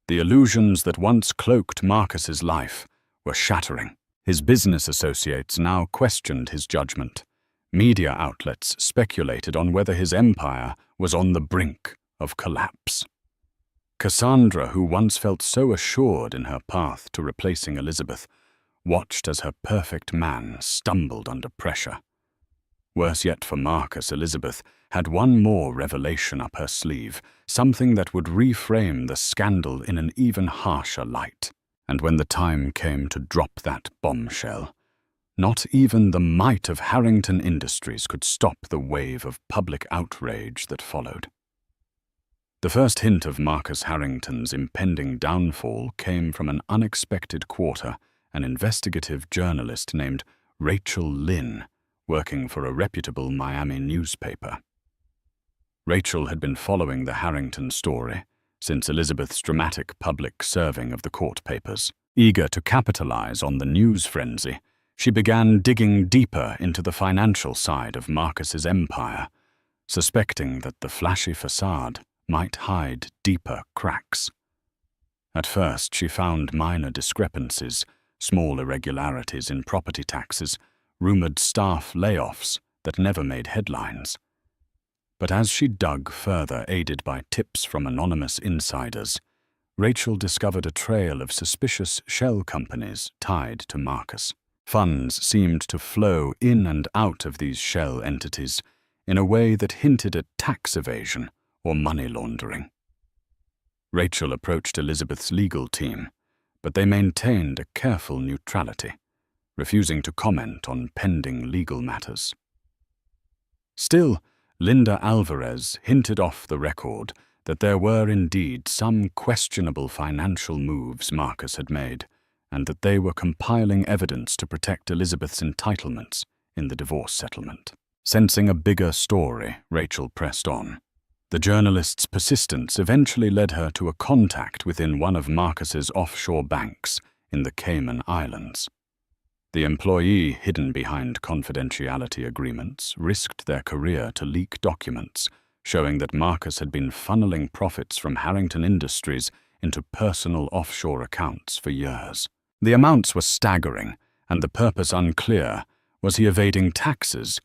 The illusions that once cloaked Marcus's life were shattering. His business associates now questioned his judgment. Media outlets speculated on whether his empire was on the brink of collapse. Cassandra, who once felt so assured in her path to replacing Elizabeth, watched as her perfect man stumbled under pressure. Worse yet for Marcus, Elizabeth had one more revelation up her sleeve, something that would reframe the scandal in an even harsher light. And when the time came to drop that bombshell, not even the might of Harrington Industries could stop the wave of public outrage that followed. The first hint of Marcus Harrington's impending downfall came from an unexpected quarter, an investigative journalist named Rachel Lynn, working for a reputable Miami newspaper. Rachel had been following the Harrington story since Elizabeth's dramatic public serving of the court papers. Eager to capitalize on the news frenzy, she began digging deeper into the financial side of Marcus's empire, suspecting that the flashy facade might hide deeper cracks. At first, she found minor discrepancies, small irregularities in property taxes, rumored staff layoffs that never made headlines. But as she dug further, aided by tips from anonymous insiders, Rachel discovered a trail of suspicious shell companies tied to Marcus. Funds seemed to flow in and out of these shell entities in a way that hinted at tax evasion or money laundering. Rachel approached Elizabeth's legal team, but they maintained a careful neutrality, refusing to comment on pending legal matters. Still, Linda Alvarez hinted off the record that there were indeed some questionable financial moves Marcus had made, and that they were compiling evidence to protect Elizabeth's entitlements in the divorce settlement. Sensing a bigger story, Rachel pressed on. The journalist's persistence eventually led her to a contact within one of Marcus's offshore banks in the Cayman Islands. The employee, hidden behind confidentiality agreements, risked their career to leak documents showing that Marcus had been funneling profits from Harrington Industries into personal offshore accounts for years. The amounts were staggering, and the purpose unclear. Was he evading taxes,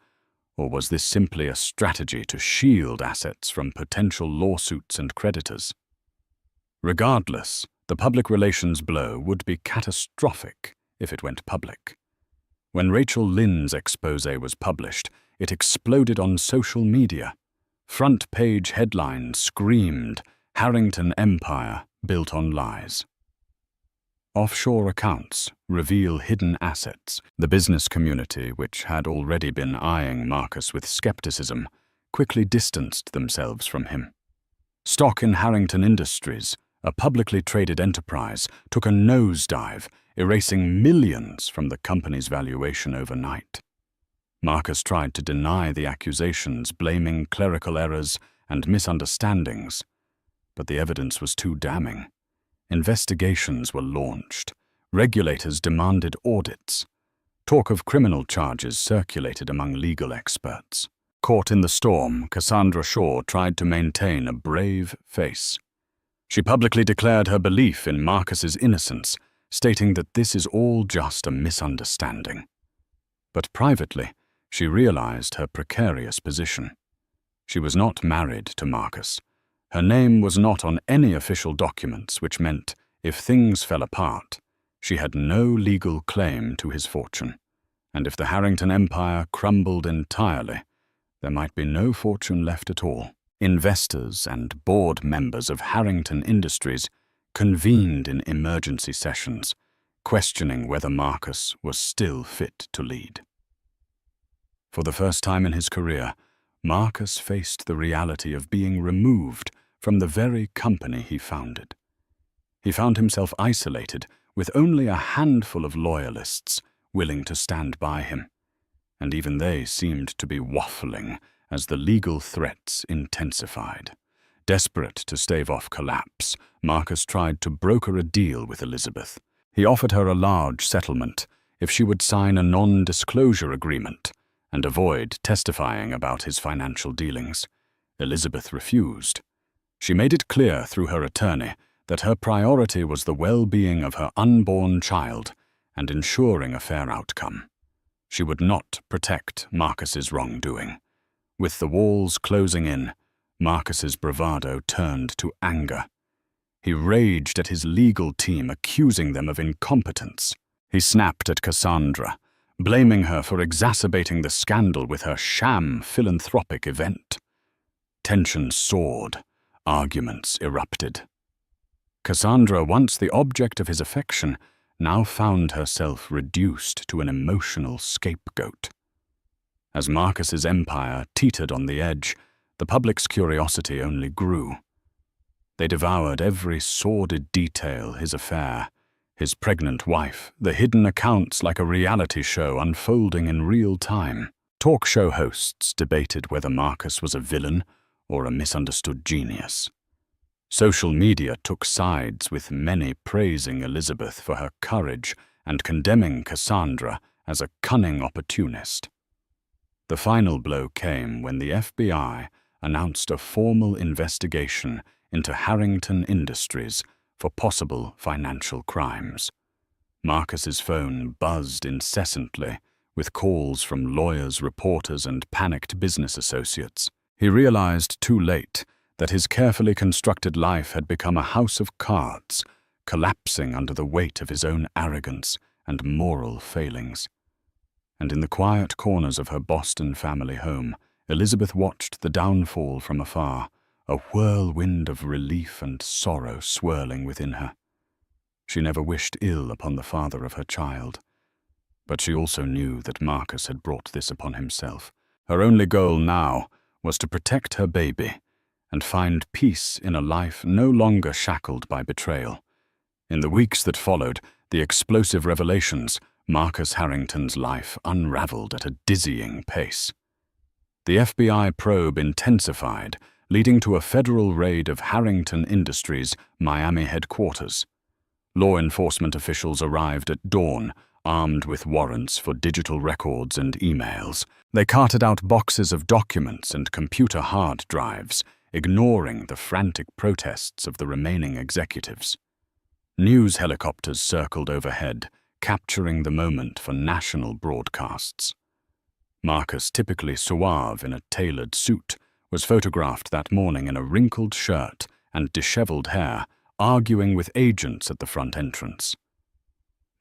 or was this simply a strategy to shield assets from potential lawsuits and creditors? Regardless, the public relations blow would be catastrophic if it went public. When Rachel Lynn's exposé was published, it exploded on social media. Front-page headlines screamed, "Harrington Empire built on lies." Offshore accounts reveal hidden assets. The business community, which had already been eyeing Marcus with skepticism, quickly distanced themselves from him. Stock in Harrington Industries, a publicly traded enterprise, took a nosedive, erasing millions from the company's valuation overnight. Marcus tried to deny the accusations, blaming clerical errors and misunderstandings, but the evidence was too damning. Investigations were launched. Regulators demanded audits. Talk of criminal charges circulated among legal experts. Caught in the storm, Cassandra Shaw tried to maintain a brave face. She publicly declared her belief in Marcus's innocence, stating that this is all just a misunderstanding. But privately, she realized her precarious position. She was not married to Marcus. Her name was not on any official documents, which meant, if things fell apart, she had no legal claim to his fortune. And if the Harrington Empire crumbled entirely, there might be no fortune left at all. Investors and board members of Harrington Industries convened in emergency sessions, questioning whether Marcus was still fit to lead. For the first time in his career, Marcus faced the reality of being removed from the very company he founded. He found himself isolated, with only a handful of loyalists willing to stand by him, and even they seemed to be waffling as the legal threats intensified. Desperate to stave off collapse, Marcus tried to broker a deal with Elizabeth. He offered her a large settlement if she would sign a non-disclosure agreement and avoid testifying about his financial dealings. Elizabeth refused. She made it clear through her attorney that her priority was the well-being of her unborn child and ensuring a fair outcome. She would not protect Marcus's wrongdoing. With the walls closing in, Marcus's bravado turned to anger. He raged at his legal team, accusing them of incompetence. He snapped at Cassandra, blaming her for exacerbating the scandal with her sham philanthropic event. Tension soared. Arguments erupted. Cassandra, once the object of his affection, now found herself reduced to an emotional scapegoat. As Marcus's empire teetered on the edge, the public's curiosity only grew. They devoured every sordid detail, his affair, his pregnant wife, the hidden accounts like a reality show unfolding in real time. Talk show hosts debated whether Marcus was a villain or a misunderstood genius. Social media took sides, with many praising Elizabeth for her courage and condemning Cassandra as a cunning opportunist. The final blow came when the FBI announced a formal investigation into Harrington Industries for possible financial crimes. Marcus's phone buzzed incessantly, with calls from lawyers, reporters, and panicked business associates. He realized too late that his carefully constructed life had become a house of cards, collapsing under the weight of his own arrogance and moral failings. And in the quiet corners of her Boston family home, Elizabeth watched the downfall from afar, a whirlwind of relief and sorrow swirling within her. She never wished ill upon the father of her child, but she also knew that Marcus had brought this upon himself. Her only goal now was to protect her baby and find peace in a life no longer shackled by betrayal. In the weeks that followed, the explosive revelations, Marcus Harrington's life unraveled at a dizzying pace. The FBI probe intensified, leading to a federal raid of Harrington Industries' Miami headquarters. Law enforcement officials arrived at dawn, armed with warrants for digital records and emails. They carted out boxes of documents and computer hard drives, ignoring the frantic protests of the remaining executives. News helicopters circled overhead, capturing the moment for national broadcasts. Marcus, typically suave in a tailored suit, was photographed that morning in a wrinkled shirt and disheveled hair, arguing with agents at the front entrance.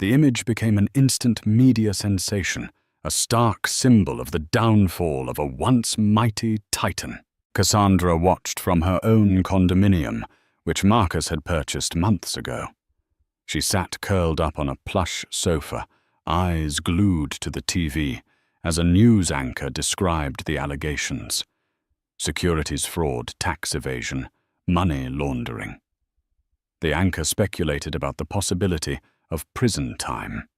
The image became an instant media sensation, a stark symbol of the downfall of a once mighty titan. Cassandra watched from her own condominium, which Marcus had purchased months ago. She sat curled up on a plush sofa, eyes glued to the TV, as a news anchor described the allegations: securities fraud, tax evasion, money laundering. The anchor speculated about the possibility of prison time.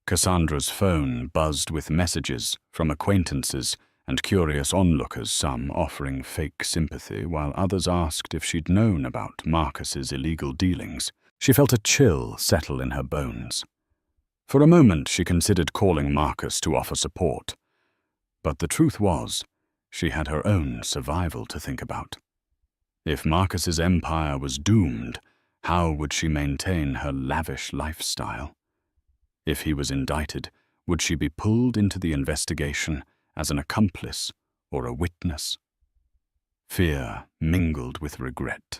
Cassandra's phone buzzed with messages from acquaintances and curious onlookers, some offering fake sympathy, while others asked if she'd known about Marcus's illegal dealings. She felt a chill settle in her bones. For a moment, she considered calling Marcus to offer support. But the truth was, she had her own survival to think about. If Marcus's empire was doomed, how would she maintain her lavish lifestyle? If he was indicted, would she be pulled into the investigation as an accomplice or a witness? Fear mingled with regret.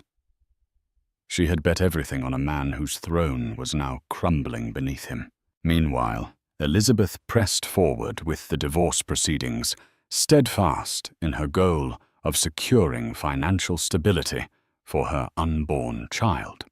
She had bet everything on a man whose throne was now crumbling beneath him. Meanwhile, Elizabeth pressed forward with the divorce proceedings, steadfast in her goal of securing financial stability for her unborn child.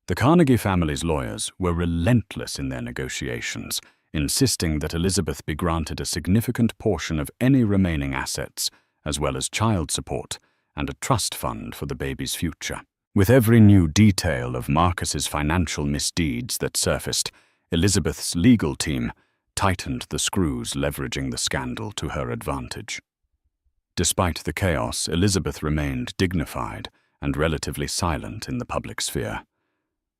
The Carnegie family's lawyers were relentless in their negotiations, insisting that Elizabeth be granted a significant portion of any remaining assets, as well as child support and a trust fund for the baby's future. With every new detail of Marcus's financial misdeeds that surfaced, Elizabeth's legal team tightened the screws, leveraging the scandal to her advantage. Despite the chaos, Elizabeth remained dignified and relatively silent in the public sphere.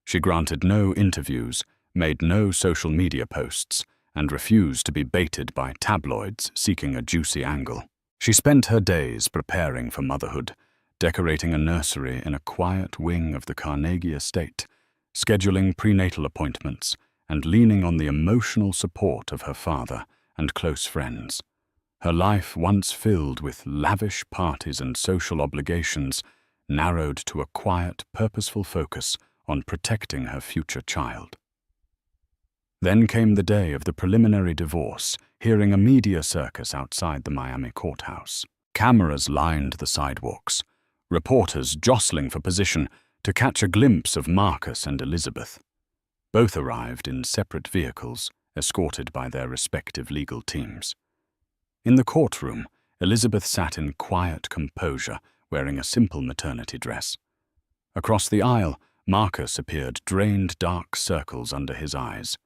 She granted no interviews, made no social media posts, and refused to be baited by tabloids seeking a juicy angle. She spent her days preparing for motherhood, decorating a nursery in a quiet wing of the Carnegie estate, scheduling prenatal appointments, and leaning on the emotional support of her father and close friends. Her life, once filled with lavish parties and social obligations, narrowed to a quiet, purposeful focus on protecting her future child. Then came the day of the preliminary divorce, hearing a media circus outside the Miami courthouse. Cameras lined the sidewalks, reporters jostling for position to catch a glimpse of Marcus and Elizabeth. Both arrived in separate vehicles, escorted by their respective legal teams. In the courtroom, Elizabeth sat in quiet composure, wearing a simple maternity dress. Across the aisle, Marcus appeared, drained dark circles under his eyes.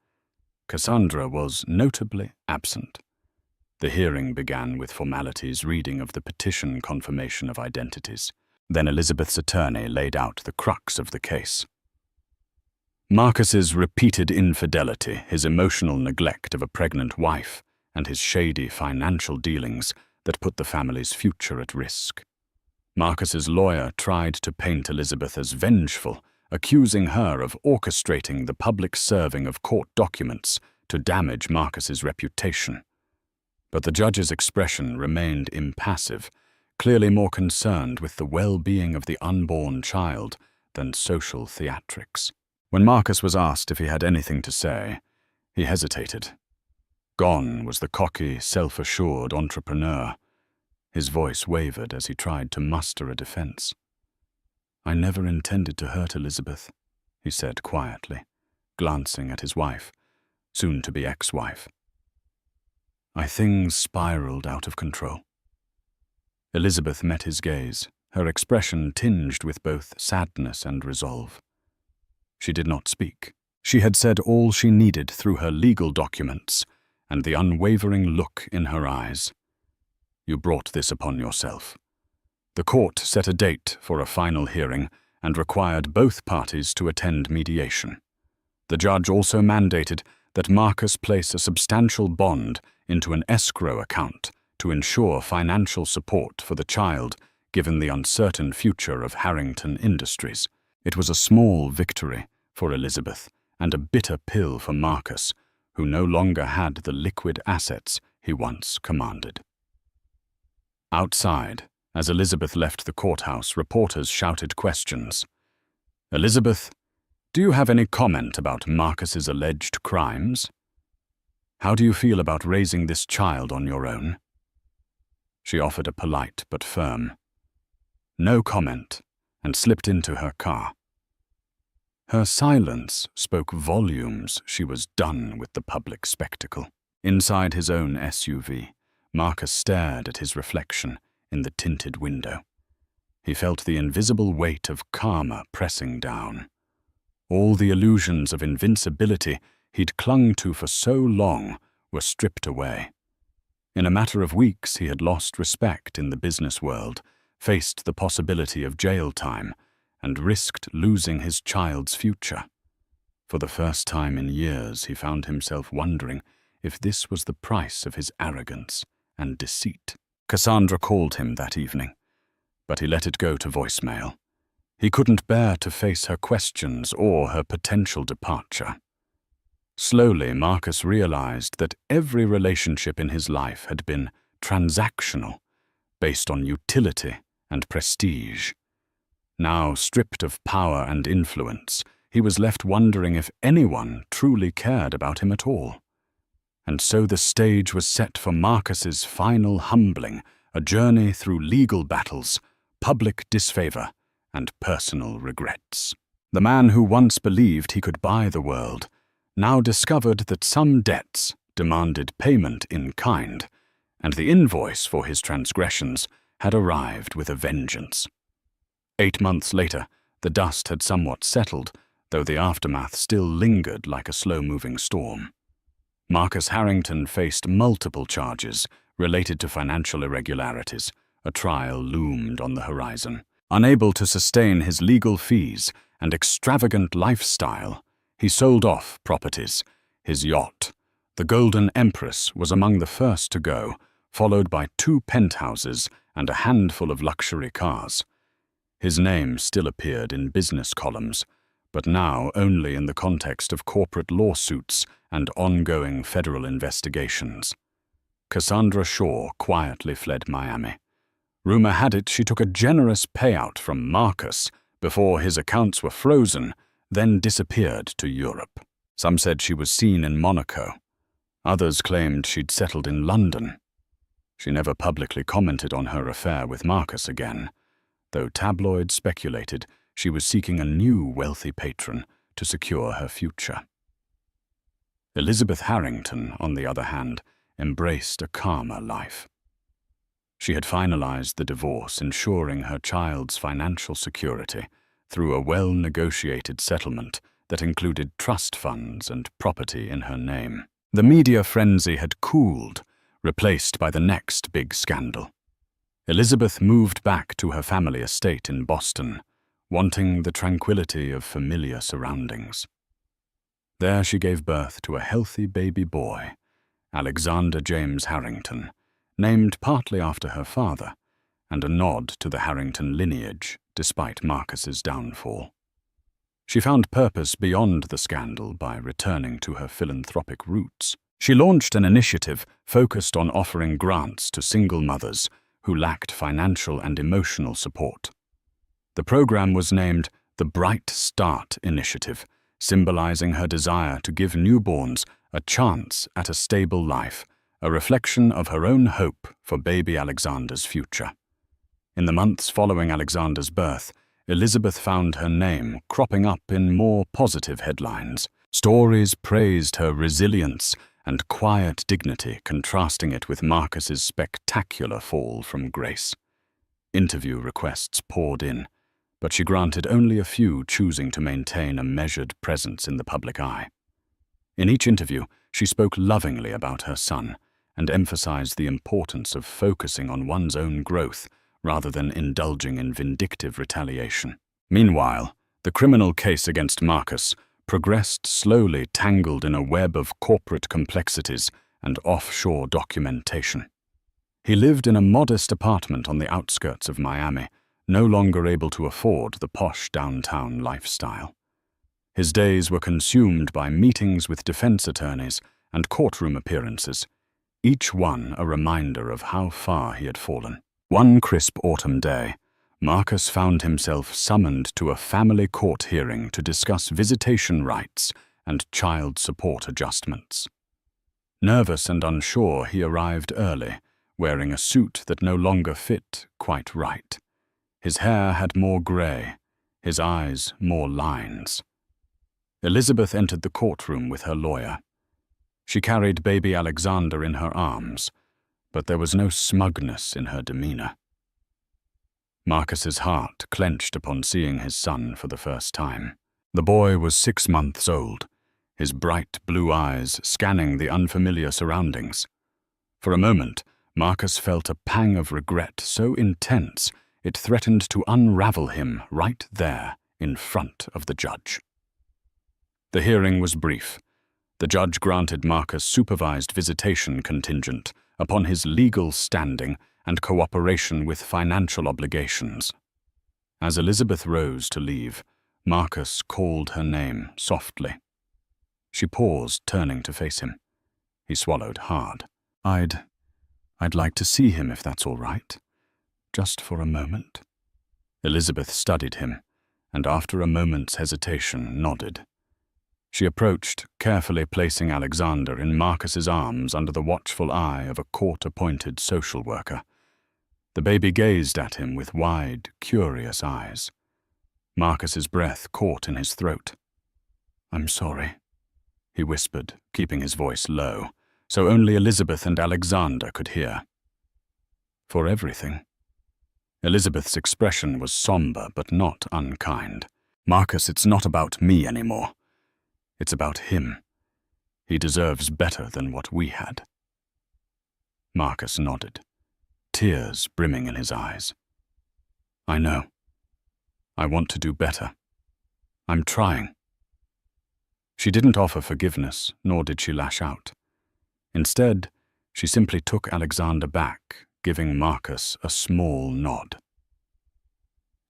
Cassandra was notably absent. The hearing began with formalities, reading of the petition, confirmation of identities. Then Elizabeth's attorney laid out the crux of the case. Marcus's repeated infidelity, his emotional neglect of a pregnant wife, and his shady financial dealings that put the family's future at risk. Marcus's lawyer tried to paint Elizabeth as vengeful, accusing her of orchestrating the public serving of court documents to damage Marcus's reputation. But the judge's expression remained impassive, clearly more concerned with the well-being of the unborn child than social theatrics. When Marcus was asked if he had anything to say, he hesitated. Gone was the cocky, self-assured entrepreneur. His voice wavered as he tried to muster a defense. "I never intended to hurt Elizabeth," he said quietly, glancing at his wife, soon-to-be ex-wife. Things spiraled out of control. Elizabeth met his gaze, her expression tinged with both sadness and resolve. She did not speak. She had said all she needed through her legal documents and the unwavering look in her eyes. "You brought this upon yourself." The court set a date for a final hearing and required both parties to attend mediation. The judge also mandated that Marcus place a substantial bond into an escrow account to ensure financial support for the child, given the uncertain future of Harrington Industries. It was a small victory for Elizabeth and a bitter pill for Marcus, who no longer had the liquid assets he once commanded. Outside, as Elizabeth left the courthouse, reporters shouted questions. "Elizabeth, Do you have any comment about Marcus's alleged crimes? How do you feel about raising this child on your own? She offered a polite but firm no comment and slipped into her car. Her silence spoke volumes. She was done with the public spectacle. Inside his own SUV, Marcus stared at his reflection in the tinted window. He felt the invisible weight of karma pressing down. All the illusions of invincibility he'd clung to for so long were stripped away. In a matter of weeks, he had lost respect in the business world, faced the possibility of jail time, and risked losing his child's future. For the first time in years, he found himself wondering if this was the price of his arrogance and deceit. Cassandra called him that evening, but he let it go to voicemail. He couldn't bear to face her questions or her potential departure. Slowly, Marcus realized that every relationship in his life had been transactional, based on utility and prestige. Now, stripped of power and influence, he was left wondering if anyone truly cared about him at all. And so the stage was set for Marcus's final humbling, a journey through legal battles, public disfavor, and personal regrets. The man who once believed he could buy the world now discovered that some debts demanded payment in kind, and the invoice for his transgressions had arrived with a vengeance. 8 months later, the dust had somewhat settled, though the aftermath still lingered like a slow-moving storm. Marcus Harrington faced multiple charges related to financial irregularities. A trial loomed on the horizon. Unable to sustain his legal fees and extravagant lifestyle, he sold off properties. His yacht, the Golden Empress, was among the first to go, followed by 2 penthouses and a handful of luxury cars. His name still appeared in business columns, but now only in the context of corporate lawsuits and ongoing federal investigations. Cassandra Shaw quietly fled Miami. Rumor had it she took a generous payout from Marcus before his accounts were frozen, then disappeared to Europe. Some said she was seen in Monaco. Others claimed she'd settled in London. She never publicly commented on her affair with Marcus again, though tabloids speculated she was seeking a new wealthy patron to secure her future. Elizabeth Harrington, on the other hand, embraced a calmer life. She had finalized the divorce, ensuring her child's financial security through a well-negotiated settlement that included trust funds and property in her name. The media frenzy had cooled, replaced by the next big scandal. Elizabeth moved back to her family estate in Boston, wanting the tranquility of familiar surroundings. There she gave birth to a healthy baby boy, Alexander James Harrington, named partly after her father, and a nod to the Harrington lineage despite Marcus's downfall. She found purpose beyond the scandal by returning to her philanthropic roots. She launched an initiative focused on offering grants to single mothers who lacked financial and emotional support. The program was named the Bright Start Initiative, symbolizing her desire to give newborns a chance at a stable life, a reflection of her own hope for baby Alexander's future. In the months following Alexander's birth, Elizabeth found her name cropping up in more positive headlines. Stories praised her resilience and quiet dignity, contrasting it with Marcus's spectacular fall from grace. Interview requests poured in, but she granted only a few, choosing to maintain a measured presence in the public eye. In each interview, she spoke lovingly about her son and emphasized the importance of focusing on one's own growth rather than indulging in vindictive retaliation. Meanwhile, the criminal case against Marcus progressed slowly, tangled in a web of corporate complexities and offshore documentation. He lived in a modest apartment on the outskirts of Miami, no longer able to afford the posh downtown lifestyle. His days were consumed by meetings with defense attorneys and courtroom appearances, each one a reminder of how far he had fallen. One crisp autumn day, Marcus found himself summoned to a family court hearing to discuss visitation rights and child support adjustments. Nervous and unsure, he arrived early, wearing a suit that no longer fit quite right. His hair had more grey, his eyes more lines. Elizabeth entered the courtroom with her lawyer. She carried baby Alexander in her arms, but there was no smugness in her demeanour. Marcus's heart clenched upon seeing his son for the first time. The boy was 6 months old, his bright blue eyes scanning the unfamiliar surroundings. For a moment, Marcus felt a pang of regret so intense it threatened to unravel him right there in front of the judge. The hearing was brief. The judge granted Marcus supervised visitation contingent upon his legal standing and cooperation with financial obligations. As Elizabeth rose to leave, Marcus called her name softly. She paused, turning to face him. He swallowed hard. I'd like to see him if that's all right. Just for a moment. Elizabeth studied him, and after a moment's hesitation, nodded. She approached, carefully placing Alexander in Marcus's arms under the watchful eye of a court-appointed social worker. The baby gazed at him with wide, curious eyes. Marcus's breath caught in his throat. "I'm sorry," he whispered, keeping his voice low, so only Elizabeth and Alexander could hear. "For everything." Elizabeth's expression was somber but not unkind. "Marcus, it's not about me anymore. It's about him. He deserves better than what we had." Marcus nodded, tears brimming in his eyes. "I know. I want to do better. I'm trying." She didn't offer forgiveness, nor did she lash out. Instead, she simply took Alexander back, giving Marcus a small nod.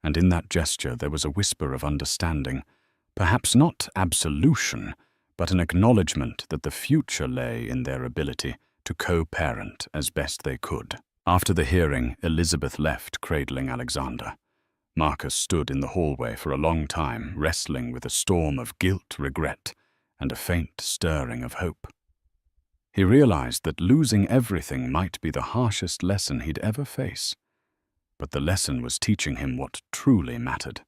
And in that gesture there was a whisper of understanding, perhaps not absolution, but an acknowledgement that the future lay in their ability to co-parent as best they could. After the hearing, Elizabeth left, cradling Alexander. Marcus stood in the hallway for a long time, wrestling with a storm of guilt, regret, and a faint stirring of hope. He realized that losing everything might be the harshest lesson he'd ever face, but the lesson was teaching him what truly mattered.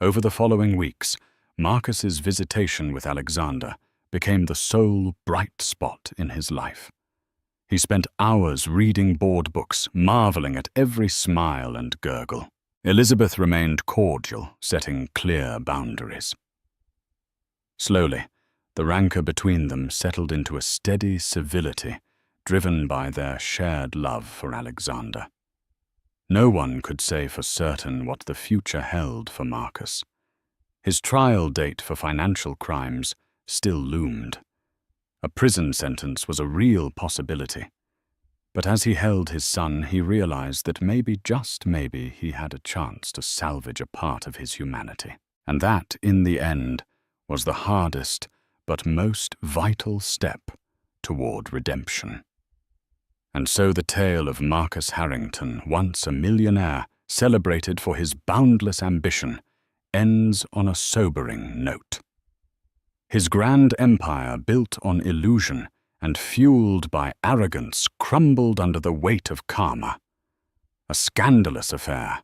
Over the following weeks, Marcus's visitation with Alexander became the sole bright spot in his life. He spent hours reading board books, marveling at every smile and gurgle. Elizabeth remained cordial, setting clear boundaries. Slowly, the rancor between them settled into a steady civility, driven by their shared love for Alexander. No one could say for certain what the future held for Marcus. His trial date for financial crimes still loomed. A prison sentence was a real possibility. But as he held his son, he realized that maybe, just maybe, he had a chance to salvage a part of his humanity. And that, in the end, was the hardest but most vital step toward redemption. And so the tale of Marcus Harrington, once a millionaire, celebrated for his boundless ambition, ends on a sobering note. His grand empire, built on illusion and fueled by arrogance, crumbled under the weight of karma. A scandalous affair,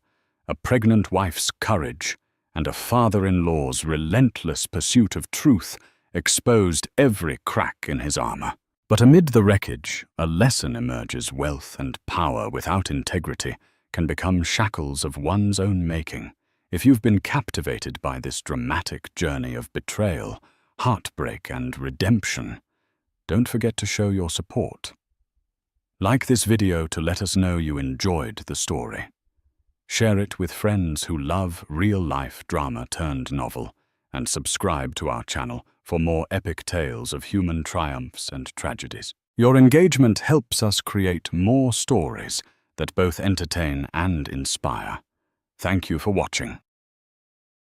a pregnant wife's courage, and a father-in-law's relentless pursuit of truth exposed every crack in his armor. But amid the wreckage, a lesson emerges: wealth and power without integrity can become shackles of one's own making. If you've been captivated by this dramatic journey of betrayal, heartbreak, and redemption, don't forget to show your support. Like this video to let us know you enjoyed the story. Share it with friends who love real-life drama turned novel, and subscribe to our channel for more epic tales of human triumphs and tragedies. Your engagement helps us create more stories that both entertain and inspire. Thank you for watching.